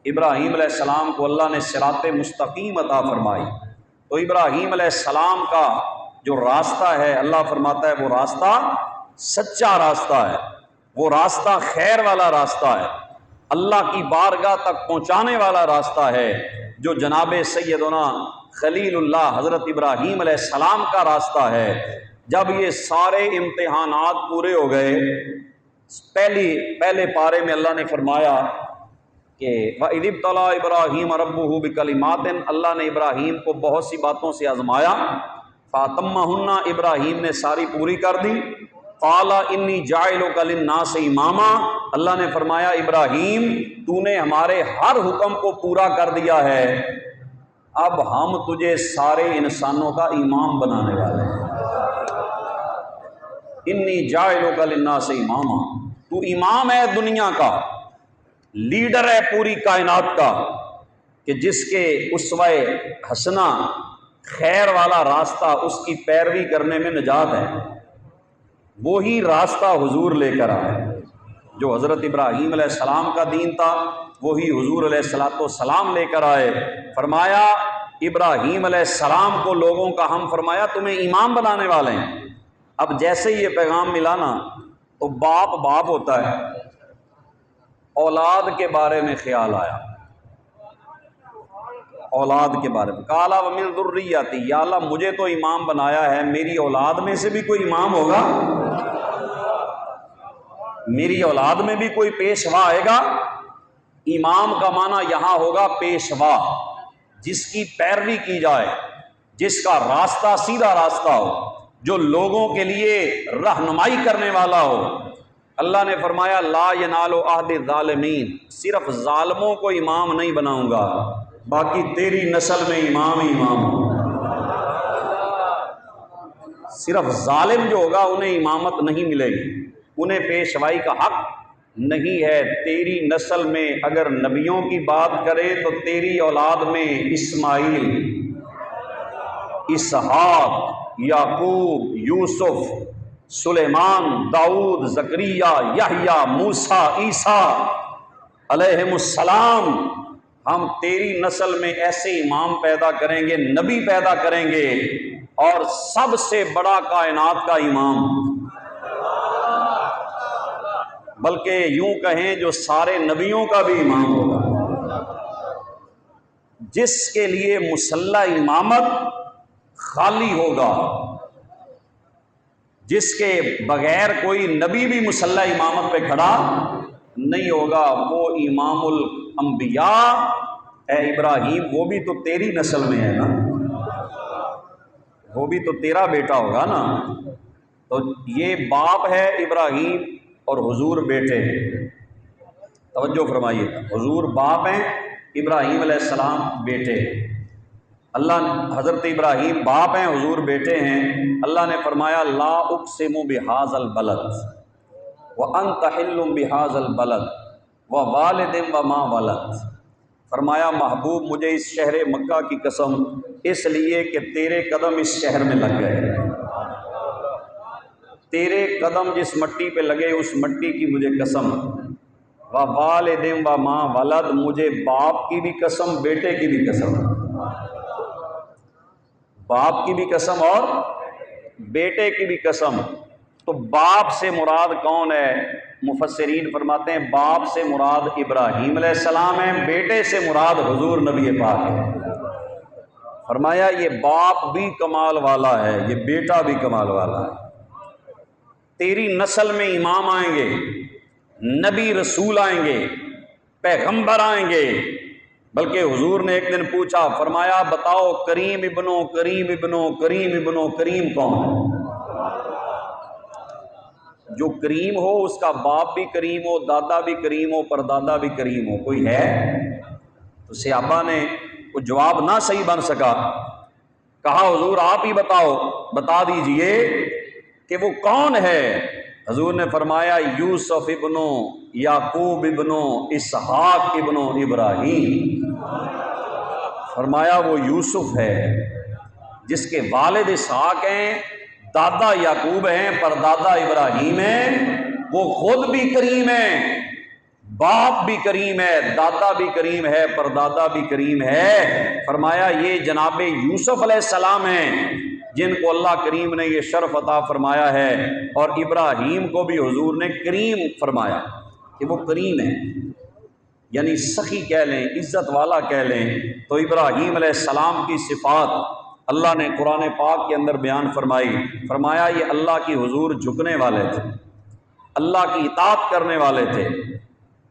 ابراہیم علیہ السلام کو اللہ نے صراط مستقیم عطا فرمائی۔ تو ابراہیم علیہ السلام کا جو راستہ ہے، اللہ فرماتا ہے وہ راستہ سچا راستہ ہے، وہ راستہ خیر والا راستہ ہے، اللہ کی بارگاہ تک پہنچانے والا راستہ ہے، جو جناب سیدنا خلیل اللہ حضرت ابراہیم علیہ السلام کا راستہ ہے۔ جب یہ سارے امتحانات پورے ہو گئے، پہلے پارے میں اللہ نے فرمایا کہ وَإِذِ ابْتَلَىٰ إِبْرَاهِيمَ رَبُّهُ بِكَلِمَاتٍ، اللہ نے ابراہیم کو بہت سی باتوں سے آزمایا، فَأَتَمَّهُنَّ، ابراہیم نے ساری پوری کر دی۔ قَالَ إِنِّي جَاعِلُكَ لِلنَّاسِ إِمَامًا، اللہ نے فرمایا ابراہیم تو نے ہمارے ہر حکم کو پورا کر دیا ہے، اب ہم تجھے سارے انسانوں کا امام بنانے والے ہیں۔ انی جاعلک للناس اماما، تو امام ہے دنیا کا، لیڈر ہے پوری کائنات کا، کہ جس کے اسوہ حسنہ خیر والا راستہ، اس کی پیروی کرنے میں نجات ہے۔ وہی راستہ حضور لے کر آئے، جو حضرت ابراہیم علیہ السلام کا دین تھا وہی حضور علیہ السلام لے کر آئے۔ فرمایا ابراہیم علیہ السلام کو لوگوں کا ہم فرمایا تمہیں امام بنانے والے ہیں۔ اب جیسے ہی یہ پیغام ملا نا، تو باپ ہوتا ہے، اولاد کے بارے میں خیال آیا، اولاد کے بارے میں، قال ومن ذریتی، یا اللہ مجھے تو امام بنایا ہے، میری اولاد میں سے بھی کوئی امام ہوگا، میری اولاد میں بھی کوئی پیشوا آئے گا۔ امام کا معنی یہاں ہوگا پیشوا، جس کی پیروی کی جائے، جس کا راستہ سیدھا راستہ ہو، جو لوگوں کے لیے رہنمائی کرنے والا ہو۔ اللہ نے فرمایا لا ینال عہد الظالمین، صرف ظالموں کو امام نہیں بناؤں گا، باقی تیری نسل میں امام ہی امام ہو۔ صرف ظالم جو ہوگا انہیں امامت نہیں ملے گی، انہیں پیشوائی کا حق نہیں ہے۔ تیری نسل میں اگر نبیوں کی بات کرے تو تیری اولاد میں اسماعیل، اسحاق، یعقوب، یوسف، سلیمان، داؤد، زکریا، یحییٰ، موسیٰ، عیسیٰ علیہم السلام، ہم تیری نسل میں ایسے امام پیدا کریں گے، نبی پیدا کریں گے، اور سب سے بڑا کائنات کا امام، بلکہ یوں کہیں جو سارے نبیوں کا بھی امام ہوگا، جس کے لیے مسلح امامت خالی ہوگا، جس کے بغیر کوئی نبی بھی مسلح امامت پہ کھڑا نہیں ہوگا، وہ امام الانبیاء اے ابراہیم، وہ بھی تو تیری نسل میں ہے نا، وہ بھی تو تیرا بیٹا ہوگا نا۔ تو یہ باپ ہے ابراہیم اور حضور بیٹے ہیں، توجہ فرمائیے، حضور باپ ہیں، ابراہیم علیہ السلام بیٹے ہیں۔ اللہ، حضرت ابراہیم باپ ہیں، حضور بیٹے ہیں۔ اللہ نے فرمایا لا اقسم بہذا البلد وانت حل بہذا البلد ووالد وما ولد، فرمایا محبوب مجھے اس شہر مکہ کی قسم، اس لیے کہ تیرے قدم اس شہر میں لگ گئے، تیرے قدم جس مٹی پہ لگے اس مٹی کی مجھے قسم، ووالد وما ولد، مجھے باپ کی بھی قسم، بیٹے کی بھی قسم، باپ کی بھی قسم اور بیٹے کی بھی قسم۔ تو باپ سے مراد کون ہے؟ مفسرین فرماتے ہیں باپ سے مراد ابراہیم علیہ السلام ہے، بیٹے سے مراد حضور نبی پاک ہے۔ فرمایا یہ باپ بھی کمال والا ہے، یہ بیٹا بھی کمال والا ہے، تیری نسل میں امام آئیں گے، نبی رسول آئیں گے، پیغمبر آئیں گے۔ بلکہ حضور نے ایک دن پوچھا، فرمایا بتاؤ کریم ابنو کریم ابنو کریم ابنو کریم کون ہے؟ جو کریم ہو اس کا باپ بھی کریم ہو، دادا بھی کریم ہو، پردادا بھی کریم ہو، کوئی ہے؟ تو صحابہ نے وہ جواب نہ صحیح بن سکا، کہا حضور آپ ہی بتاؤ، بتا دیجئے کہ وہ کون ہے۔ حضور نے فرمایا یوسف ابنو یعقوب ابنو اسحاق ابنو ابراہیم، فرمایا وہ یوسف ہے جس کے والد اسحاق ہیں، دادا یعقوب ہیں، پردادا ابراہیم ہیں، وہ خود بھی کریم ہے، باپ بھی کریم ہے، دادا بھی کریم ہے، پردادا بھی کریم ہے۔ فرمایا یہ جناب یوسف علیہ السلام ہیں جن کو اللہ کریم نے یہ شرف عطا فرمایا ہے، اور ابراہیم کو بھی حضور نے کریم فرمایا کہ وہ کریم ہے، یعنی سخی کہہ لیں، عزت والا کہہ لیں۔ تو ابراہیم علیہ السلام کی صفات اللہ نے قرآن پاک کے اندر بیان فرمائی، فرمایا یہ اللہ کی حضور جھکنے والے تھے، اللہ کی اطاعت کرنے والے تھے،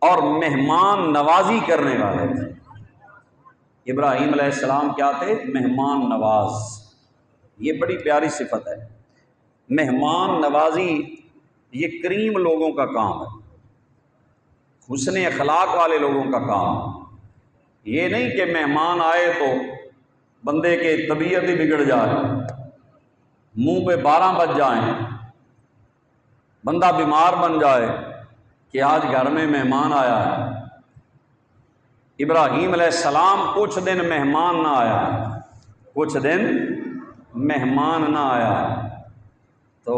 اور مہمان نوازی کرنے والے تھے۔ ابراہیم علیہ السلام کیا تھے؟ مہمان نواز، یہ بڑی پیاری صفت ہے، مہمان نوازی یہ کریم لوگوں کا کام ہے، حسن اخلاق والے لوگوں کا کام ہے۔ یہ نہیں کہ مہمان آئے تو بندے کے طبیعت ہی بگڑ جائے، منہ پہ 12 بج جائیں، بندہ بیمار بن جائے کہ آج گھر میں مہمان آیا ہے۔ ابراہیم علیہ السلام کچھ دن مہمان نہ آیا، کچھ دن مہمان نہ آیا تو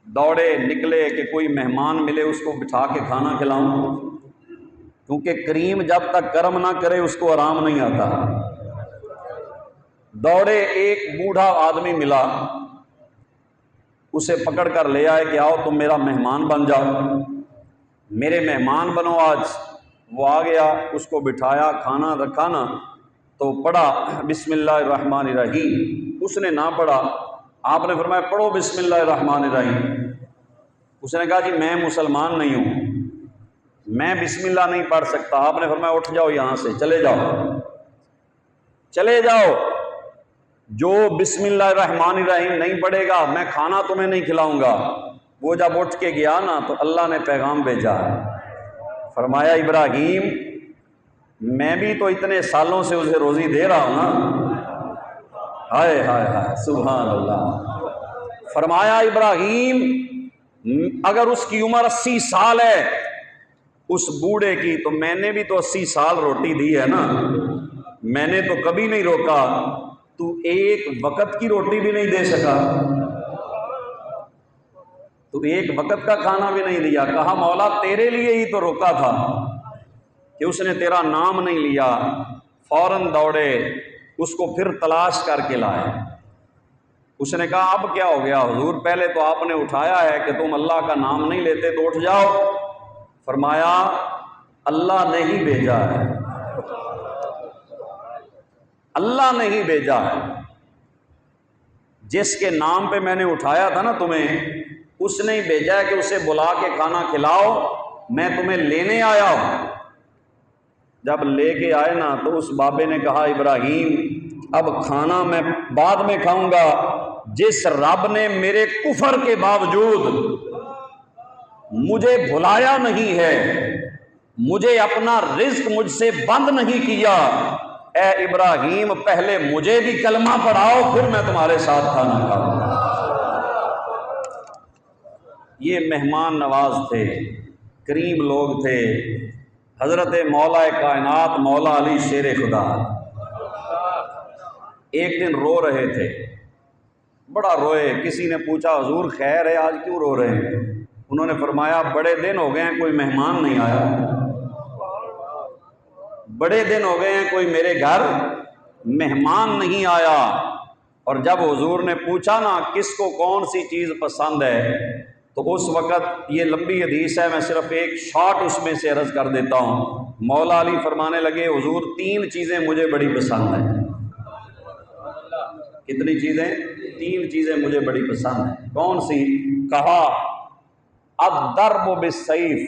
دوڑے نکلے کہ کوئی مہمان ملے اس کو بٹھا کے کھانا کھلاؤں، کیونکہ کریم جب تک کرم نہ کرے اس کو آرام نہیں آتا۔ دوڑے، ایک بوڑھا آدمی ملا، اسے پکڑ کر لے آئے کہ آؤ تم میرا مہمان بن جاؤ، میرے مہمان بنو آج۔ وہ آ گیا، اس کو بٹھایا، کھانا رکھا نا تو پڑھا بسم اللہ الرحمن الرحیم، اس نے نہ پڑھا، آپ نے فرمایا پڑھو بسم اللہ الرحمن الرحیم، اس نے کہا جی میں مسلمان نہیں ہوں، میں بسم اللہ نہیں پڑھ سکتا۔ آپ نے فرمایا اٹھ جاؤ یہاں سے، چلے جاؤ، چلے جاؤ، جو بسم اللہ الرحمن الرحیم نہیں پڑھے گا میں کھانا تمہیں نہیں کھلاؤں گا۔ وہ جب اٹھ کے گیا نا تو اللہ نے پیغام بھیجا، فرمایا ابراہیم میں بھی تو اتنے سالوں سے اسے روزی دے رہا ہوں نا، ہائے ہائے ہائے سبحان اللہ۔ فرمایا ابراہیم اگر اس کی عمر 80 سال ہے اس بوڑھے کی، تو میں نے بھی تو 80 سال روٹی دی ہے نا، میں نے تو کبھی نہیں روکا تو ایک وقت کی روٹی بھی نہیں دے سکا، تو ایک وقت کا کھانا بھی نہیں دیا۔ کہا مولا تیرے لیے ہی تو روکا تھا کہ اس نے تیرا نام نہیں لیا۔ فوراً دوڑے، اس کو پھر تلاش کر کے لائے۔ اس نے کہا اب کیا ہو گیا حضور؟ پہلے تو آپ نے اٹھایا ہے کہ تم اللہ کا نام نہیں لیتے تو اٹھ جاؤ۔ فرمایا اللہ نے ہی بھیجا ہے، اللہ نے ہی بھیجا ہے۔ جس کے نام پہ میں نے اٹھایا تھا نا تمہیں، اس نے ہی بھیجا ہے کہ اسے بلا کے کھانا کھلاؤ، میں تمہیں لینے آیا ہوں۔ جب لے کے آئے نا تو اس بابے نے کہا ابراہیم اب کھانا میں بعد میں کھاؤں گا، جس رب نے میرے کفر کے باوجود مجھے بھلایا نہیں ہے، مجھے اپنا رزق مجھ سے بند نہیں کیا، اے ابراہیم پہلے مجھے بھی کلمہ پڑھاؤ پھر میں تمہارے ساتھ کھانا کھاؤں گا۔ یہ مہمان نواز تھے، کریم لوگ تھے۔ حضرت مولا کائنات مولا علی شیر خدا ایک دن رو رہے تھے، بڑا روئے۔ کسی نے پوچھا حضور خیر ہے آج کیوں رو رہے ہیں؟ انہوں نے فرمایا بڑے دن ہو گئے ہیں کوئی مہمان نہیں آیا، بڑے دن ہو گئے ہیں کوئی میرے گھر مہمان نہیں آیا۔ اور جب حضور نے پوچھا نا کس کو کون سی چیز پسند ہے، تو اس وقت یہ لمبی حدیث ہے، میں صرف ایک شارٹ اس میں سے عرض کر دیتا ہوں۔ مولا علی فرمانے لگے حضور تین چیزیں مجھے بڑی پسند ہیں۔ کتنی چیزیں؟ تین چیزیں مجھے بڑی پسند ہیں۔ کون سی؟ کہا الضرب بالسیف،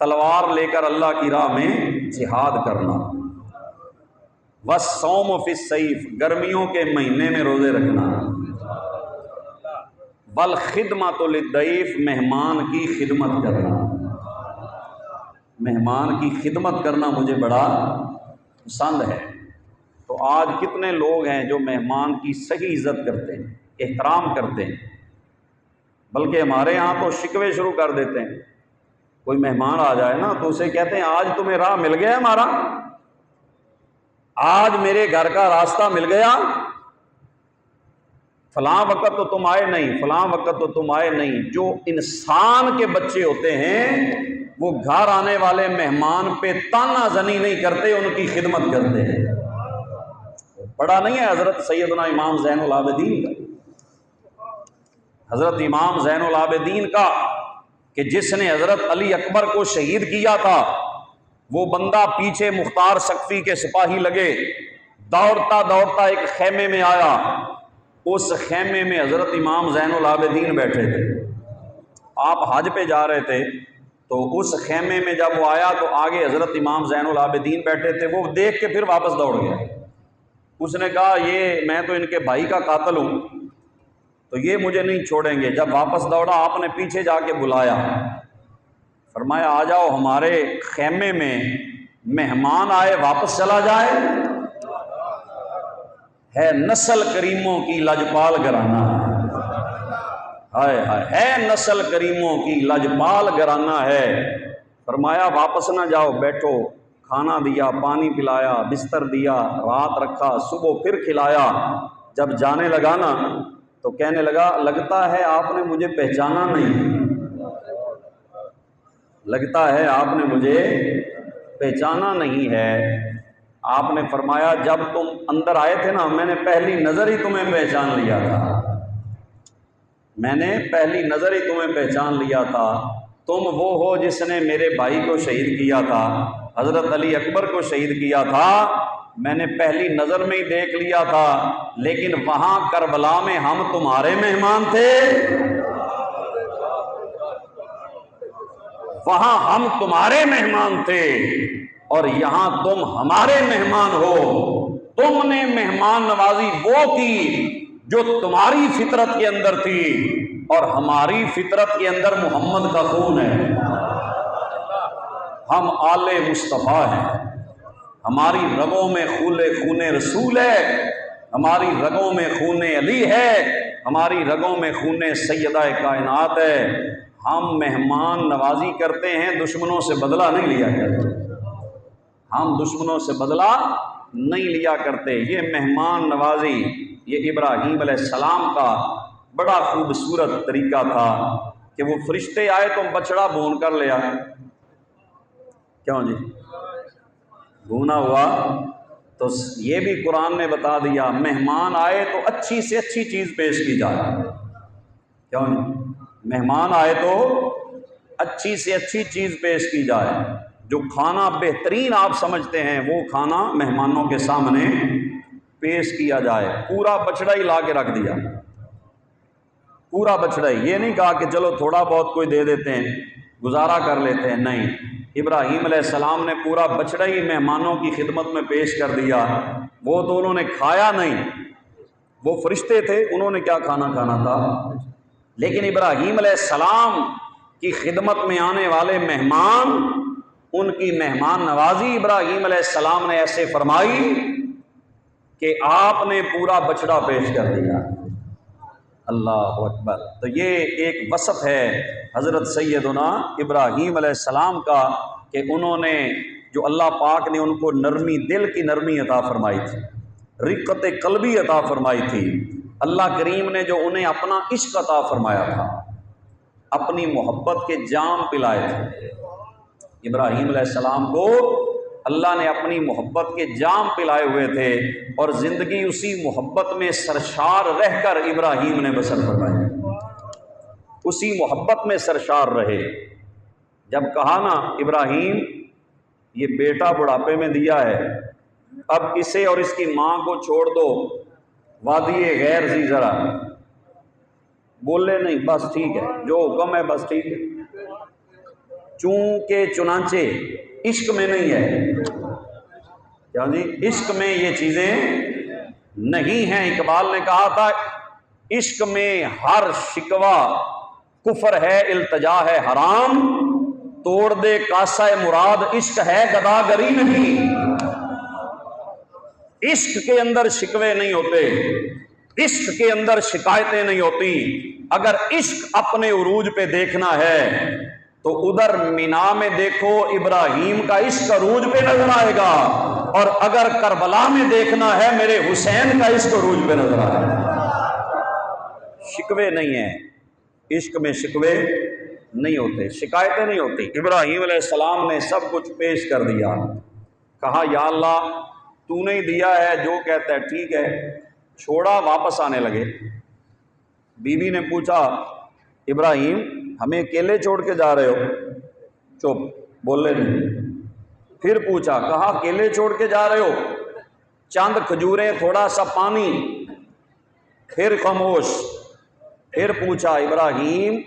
تلوار لے کر اللہ کی راہ میں جہاد کرنا، والصوم فی السیف، گرمیوں کے مہینے میں روزے رکھنا، والخدمۃ للضیف، مہمان کی خدمت کرنا، مہمان کی خدمت کرنا مجھے بڑا پسند ہے۔ تو آج کتنے لوگ ہیں جو مہمان کی صحیح عزت کرتے ہیں، احترام کرتے ہیں، بلکہ ہمارے یہاں تو شکوے شروع کر دیتے ہیں۔ کوئی مہمان آ جائے نا تو اسے کہتے ہیں آج تمہیں راہ مل گیا ہمارا، آج میرے گھر کا راستہ مل گیا، فلاں وقت تو تم آئے نہیں، فلاں وقت تو تم آئے نہیں۔ جو انسان کے بچے ہوتے ہیں وہ گھر آنے والے مہمان پہ تانا زنی نہیں کرتے، ان کی خدمت کرتے ہیں۔ بڑا نہیں ہے حضرت سیدنا امام زین العابدین کا، حضرت امام زین العابدین کا کہ جس نے حضرت علی اکبر کو شہید کیا تھا، وہ بندہ پیچھے مختار سقفی کے سپاہی لگے، دوڑتا دوڑتا ایک خیمے میں آیا، اس خیمے میں حضرت امام زین العابدین بیٹھے تھے۔ آپ حج پہ جا رہے تھے تو اس خیمے میں جب وہ آیا تو آگے حضرت امام زین العابدین بیٹھے تھے، وہ دیکھ کے پھر واپس دوڑ گیا۔ اس نے کہا یہ میں تو ان کے بھائی کا قاتل ہوں تو یہ مجھے نہیں چھوڑیں گے۔ جب واپس دوڑا آپ نے پیچھے جا کے بلایا، فرمایا آ جاؤ ہمارے خیمے میں مہمان آئے واپس چلا جائے، ہے نسل کریموں کی لجپال گھرانہ، ہائے ہائے ہے نسل کریموں کی لجپال گھرانہ ہے۔ فرمایا واپس نہ جاؤ، بیٹھو۔ کھانا دیا، پانی پلایا، بستر دیا، رات رکھا، صبح پھر کھلایا۔ جب جانے لگا نا تو کہنے لگا لگتا ہے آپ نے مجھے پہچانا نہیں، لگتا ہے آپ نے مجھے پہچانا نہیں ہے۔ آپ نے فرمایا جب تم اندر آئے تھے نا میں نے پہلی نظر ہی تمہیں پہچان لیا تھا، میں نے پہلی نظر ہی تمہیں پہچان لیا تھا۔ تم وہ ہو جس نے میرے بھائی کو شہید کیا تھا، حضرت علی اکبر کو شہید کیا تھا، میں نے پہلی نظر میں ہی دیکھ لیا تھا، لیکن وہاں کربلا میں ہم تمہارے مہمان تھے، وہاں ہم تمہارے مہمان تھے اور یہاں تم ہمارے مہمان ہو۔ تم نے مہمان نوازی وہ کی جو تمہاری فطرت کے اندر تھی، اور ہماری فطرت کے اندر محمد کا خون ہے، ہم آل مصطفیٰ ہیں، ہماری رگوں میں خون رسول ہے، ہماری رگوں میں خون علی ہے، ہماری رگوں میں خون سیدہ کائنات ہے۔ ہم مہمان نوازی کرتے ہیں، دشمنوں سے بدلہ نہیں لیا کرتے، ہم دشمنوں سے بدلہ نہیں لیا کرتے۔ یہ مہمان نوازی یہ ابراہیم علیہ السلام کا بڑا خوبصورت طریقہ تھا کہ وہ فرشتے آئے تو بچڑا بھون کر لے آئے۔ کیوں جی؟ بھونا ہوا تو یہ بھی قرآن نے بتا دیا مہمان آئے تو اچھی سے اچھی چیز پیش کی جائے۔ کیوں جی؟ مہمان آئے تو اچھی سے اچھی چیز پیش کی جائے۔ جو کھانا بہترین آپ سمجھتے ہیں وہ کھانا مہمانوں کے سامنے پیش کیا جائے۔ پورا بچڑا ہی لا کے رکھ دیا، پورا بچڑا ہی، یہ نہیں کہا کہ چلو تھوڑا بہت کوئی دے دیتے ہیں گزارا کر لیتے ہیں، نہیں، ابراہیم علیہ السلام نے پورا بچڑا ہی مہمانوں کی خدمت میں پیش کر دیا۔ وہ تو انہوں نے کھایا نہیں، وہ فرشتے تھے، انہوں نے کیا کھانا کھانا تھا، لیکن ابراہیم علیہ السلام کی خدمت میں آنے والے مہمان، ان کی مہمان نوازی ابراہیم علیہ السلام نے ایسے فرمائی کہ آپ نے پورا بچڑا پیش کر دیا۔ اللہ اکبر۔ تو یہ ایک وصف ہے حضرت سیدنا ابراہیم علیہ السلام کا کہ انہوں نے جو اللہ پاک نے ان کو نرمی، دل کی نرمی عطا فرمائی تھی، رقت قلبی عطا فرمائی تھی۔ اللہ کریم نے جو انہیں اپنا عشق عطا فرمایا تھا، اپنی محبت کے جام پلائے تھے ابراہیم علیہ السلام کو، اللہ نے اپنی محبت کے جام پلائے ہوئے تھے، اور زندگی اسی محبت میں سرشار رہ کر ابراہیم نے بسر فرمائی، اسی محبت میں سرشار رہے۔ جب کہا نا ابراہیم یہ بیٹا بڑھاپے میں دیا ہے، اب اسے اور اس کی ماں کو چھوڑ دو وادی غیر ذی زرع، بولے نہیں بس ٹھیک ہے، جو حکم ہے بس ٹھیک ہے، چونکہ چنانچہ عشق میں نہیں ہے، کیا جی، عشق میں یہ چیزیں نہیں ہیں۔ اقبال نے کہا تھا عشق میں ہر شکوہ کفر ہے، التجا ہے حرام، توڑ دے کاسہ مراد عشق ہے گداگری نہیں۔ عشق کے اندر شکوے نہیں ہوتے، عشق کے اندر شکایتیں نہیں ہوتی۔ اگر عشق اپنے عروج پہ دیکھنا ہے تو ادھر مینا میں دیکھو ابراہیم کا عشق عروج پہ نظر آئے گا، اور اگر کربلا میں دیکھنا ہے میرے حسین کا عشق عروج پہ نظر آئے گا۔ شکوے نہیں ہیں، عشق میں شکوے نہیں ہوتے، شکایتیں نہیں ہوتی۔ ابراہیم علیہ السلام نے سب کچھ پیش کر دیا، کہا یا اللہ تو نے دیا ہے، جو کہتا ہے ٹھیک ہے، چھوڑا، واپس آنے لگے۔ بی بی نے پوچھا ابراہیم ہمیں اکیلے چھوڑ کے جا رہے ہو؟ چپ، بولے نہیں۔ پھر پوچھا، کہا اکیلے چھوڑ کے جا رہے ہو؟ چند کھجوریں، تھوڑا سا پانی، پھر خاموش۔ پھر پوچھا ابراہیم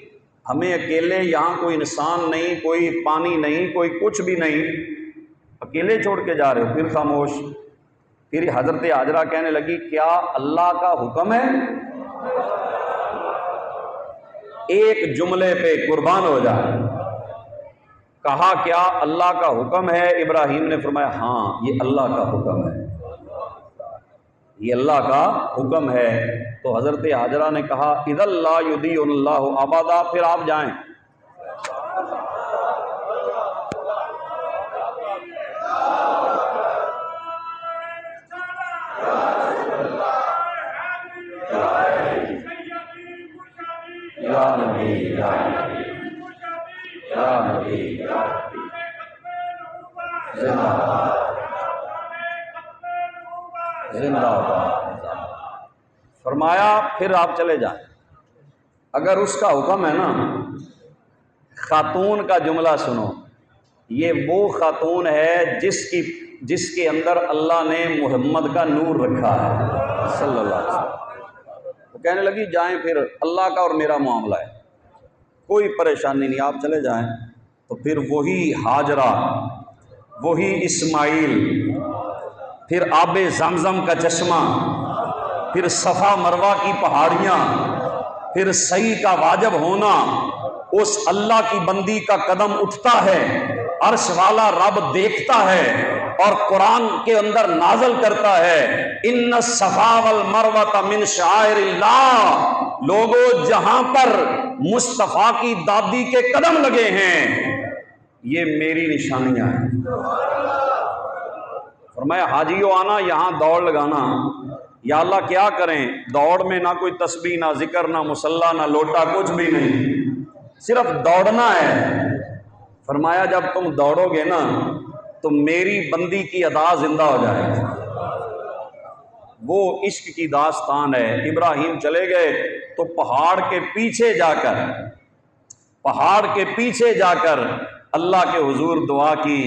ہمیں اکیلے، یہاں کوئی انسان نہیں، کوئی پانی نہیں، کوئی کچھ بھی نہیں، اکیلے چھوڑ کے جا رہے ہو؟ پھر خاموش۔ پھر حضرت ہاجرہ کہنے لگی کیا اللہ کا حکم ہے؟ ایک جملے پہ قربان ہو جائے، کہا کیا اللہ کا حکم ہے؟ ابراہیم نے فرمایا ہاں یہ اللہ کا حکم ہے، یہ اللہ کا حکم ہے۔ تو حضرت ہاجرہ نے کہا اذا لا یضیع اللہ ابدا، پھر آپ جائیں۔ یا نبی یا نبی یا نبی زندہ زندہ باد۔ فرمایا پھر آپ چلے جائیں۔ اگر اس کا حکم ہے نا، خاتون کا جملہ سنو، یہ وہ خاتون ہے جس کے اندر اللہ نے محمد کا نور رکھا ہے صلی اللہ علیہ وسلم۔ وہ کہنے لگی جائیں، پھر اللہ کا اور میرا معاملہ ہے، کوئی پریشانی نہیں، آپ چلے جائیں۔ تو پھر وہی ہاجرہ، وہی اسماعیل، پھر آب زمزم کا چشمہ، پھر صفا مروہ کی پہاڑیاں، پھر سعی کا واجب ہونا، اس اللہ کی بندی کا قدم اٹھتا ہے، عرش والا رب دیکھتا ہے اور قرآن کے اندر نازل کرتا ہے ان الصفا والمروہ من شعائر اللہ۔ لوگوں جہاں پر مصطفیٰ کی دادی کے قدم لگے ہیں یہ میری نشانیاں ہیں۔ فرمایا حاجیوں آنا یہاں دوڑ لگانا، یا اللہ کیا کریں، دوڑ میں نہ کوئی تسبیح، نہ ذکر، نہ مصلی، نہ لوٹا، کچھ بھی نہیں، صرف دوڑنا ہے۔ فرمایا جب تم دوڑو گے نا تو میری بندی کی ادا زندہ ہو جائے گی۔ وہ عشق کی داستان ہے۔ ابراہیم چلے گئے تو پہاڑ کے پیچھے جا کر اللہ کے حضور دعا کی،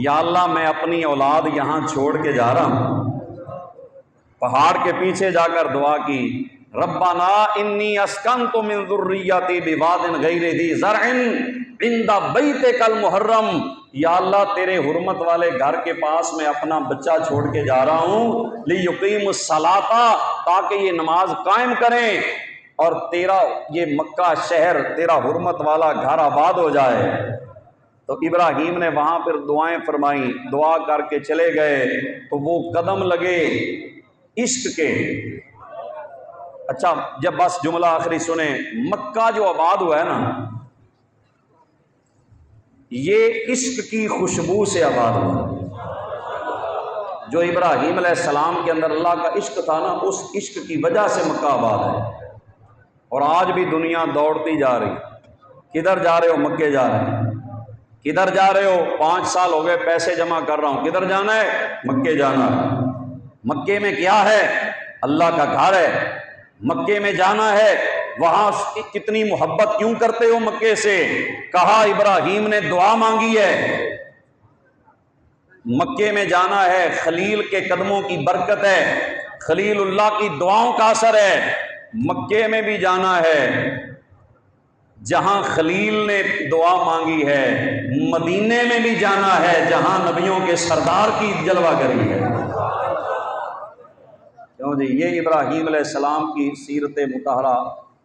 یا اللہ میں اپنی اولاد یہاں چھوڑ کے جا رہا ہوں۔ پہاڑ کے پیچھے جا کر دعا کی، ربنا انی اسکنت من ذریتی بواد غیر ذی زرع عند بیتک المحرم، یا اللہ تیرے حرمت والے گھر کے پاس میں اپنا بچہ چھوڑ کے جا رہا ہوں، لیقیموا الصلاۃ، تاکہ یہ نماز قائم کریں اور تیرا یہ مکہ شہر، تیرا حرمت والا گھر آباد ہو جائے۔ تو ابراہیم نے وہاں پھر دعائیں فرمائیں، دعا کر کے چلے گئے تو وہ قدم لگے عشق کے۔ اچھا جب بس جملہ آخری سنیں، مکہ جو آباد ہوا ہے نا، یہ عشق کی خوشبو سے آباد ہوا۔ جو ابراہیم علیہ السلام کے اندر اللہ کا عشق تھا نا، اس عشق کی وجہ سے مکہ آباد ہے۔ اور آج بھی دنیا دوڑتی جا رہی، کدھر جا رہے ہو؟ مکے جا رہے ہیں۔ کدھر جا رہے ہو؟ 5 سال ہو گئے پیسے جمع کر رہا ہوں، کدھر جانا ہے؟ مکے جانا ہے۔ مکے میں کیا ہے؟ اللہ کا گھر ہے۔ مکے میں جانا ہے، وہاں کتنی محبت کیوں کرتے ہو مکے سے؟ کہا ابراہیم نے دعا مانگی ہے، مکے میں جانا ہے، خلیل کے قدموں کی برکت ہے، خلیل اللہ کی دعاؤں کا اثر ہے۔ مکے میں بھی جانا ہے جہاں خلیل نے دعا مانگی ہے، مدینے میں بھی جانا ہے جہاں نبیوں کے سردار کی جلوہ گری ہے۔ کیوں جی؟ یہ ابراہیم علیہ السلام کی سیرت مطہرہ،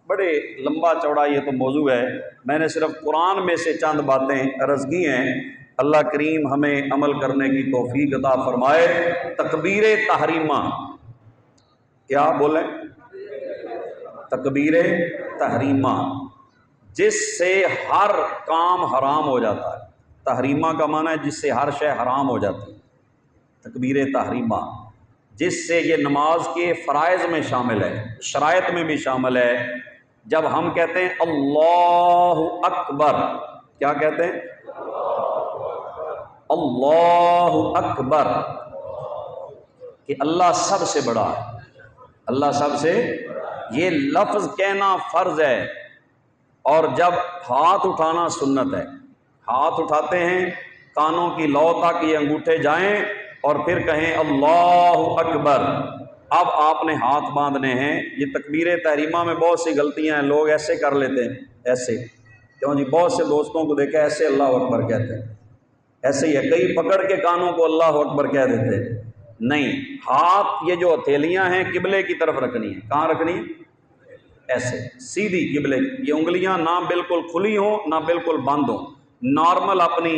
بڑے لمبا چوڑا یہ تو موضوع ہے، میں نے صرف قرآن میں سے چند باتیں عرض کی ہیں۔ اللہ کریم ہمیں عمل کرنے کی توفیق عطا فرمائے۔ تکبیر تحریمہ، کیا بولیں؟ تکبیر تحریمہ، جس سے ہر کام حرام ہو جاتا ہے۔ تحریمہ کا معنی ہے جس سے ہر شے حرام ہو جاتی ہے۔ تکبیر تحریمہ جس سے یہ نماز کے فرائض میں شامل ہے، شرائط میں بھی شامل ہے۔ جب ہم کہتے ہیں اللہ اکبر، کیا کہتے ہیں؟ اللہ اکبر، کہ اللہ سب سے بڑا ہے، اللہ سب سے، یہ لفظ کہنا فرض ہے۔ اور جب ہاتھ اٹھانا سنت ہے، ہاتھ اٹھاتے ہیں کانوں کی لو تک یہ انگوٹھے جائیں اور پھر کہیں اللہ اکبر۔ اب آپ نے ہاتھ باندھنے ہیں۔ یہ تکبیر تحریمہ میں بہت سی غلطیاں ہیں، لوگ ایسے کر لیتے ہیں، ایسے، کیوں جی؟ بہت سے دوستوں کو دیکھا ایسے اللہ اکبر کہتے ہیں، ایسے ہی ہے، کئی پکڑ کے کانوں کو اللہ اکبر کہہ دیتے ہیں۔ نہیں، ہاتھ یہ جو ہتھیلیاں ہیں قبلے کی طرف رکھنی ہے۔ کہاں رکھنی ہے؟ ایسے سیدھی قبلے۔ یہ انگلیاں نہ بالکل کھلی ہوں نہ بالکل بند ہوں، نارمل اپنی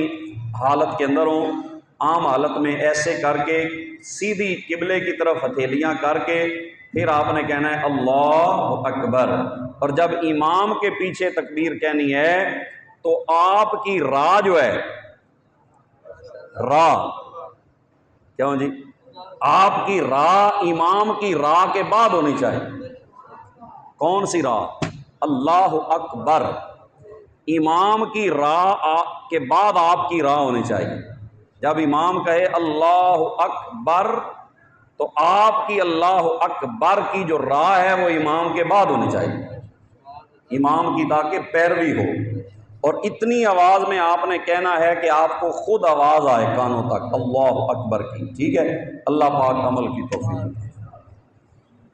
حالت کے اندر ہوں، عام حالت میں ایسے کر کے سیدھی قبلے کی طرف ہتھیلیاں کر کے پھر آپ نے کہنا ہے اللہ اکبر۔ اور جب امام کے پیچھے تکبیر کہنی ہے تو آپ کی راہ جو ہے، راہ، کیوں جی؟ آپ کی راہ امام کی راہ کے بعد ہونی چاہیے۔ کون سی راہ؟ اللہ اکبر۔ امام کی راہ کے بعد آپ کی راہ ہونی چاہیے۔ جب امام کہے اللہ اکبر تو آپ کی اللہ اکبر کی جو راہ ہے وہ امام کے بعد ہونی چاہیے، امام کی تاکہ پیروی ہو۔ اور اتنی آواز میں آپ نے کہنا ہے کہ آپ کو خود آواز آئے کانوں تک اللہ اکبر کی، ٹھیک ہے؟ اللہ پاک عمل کی توفیق۔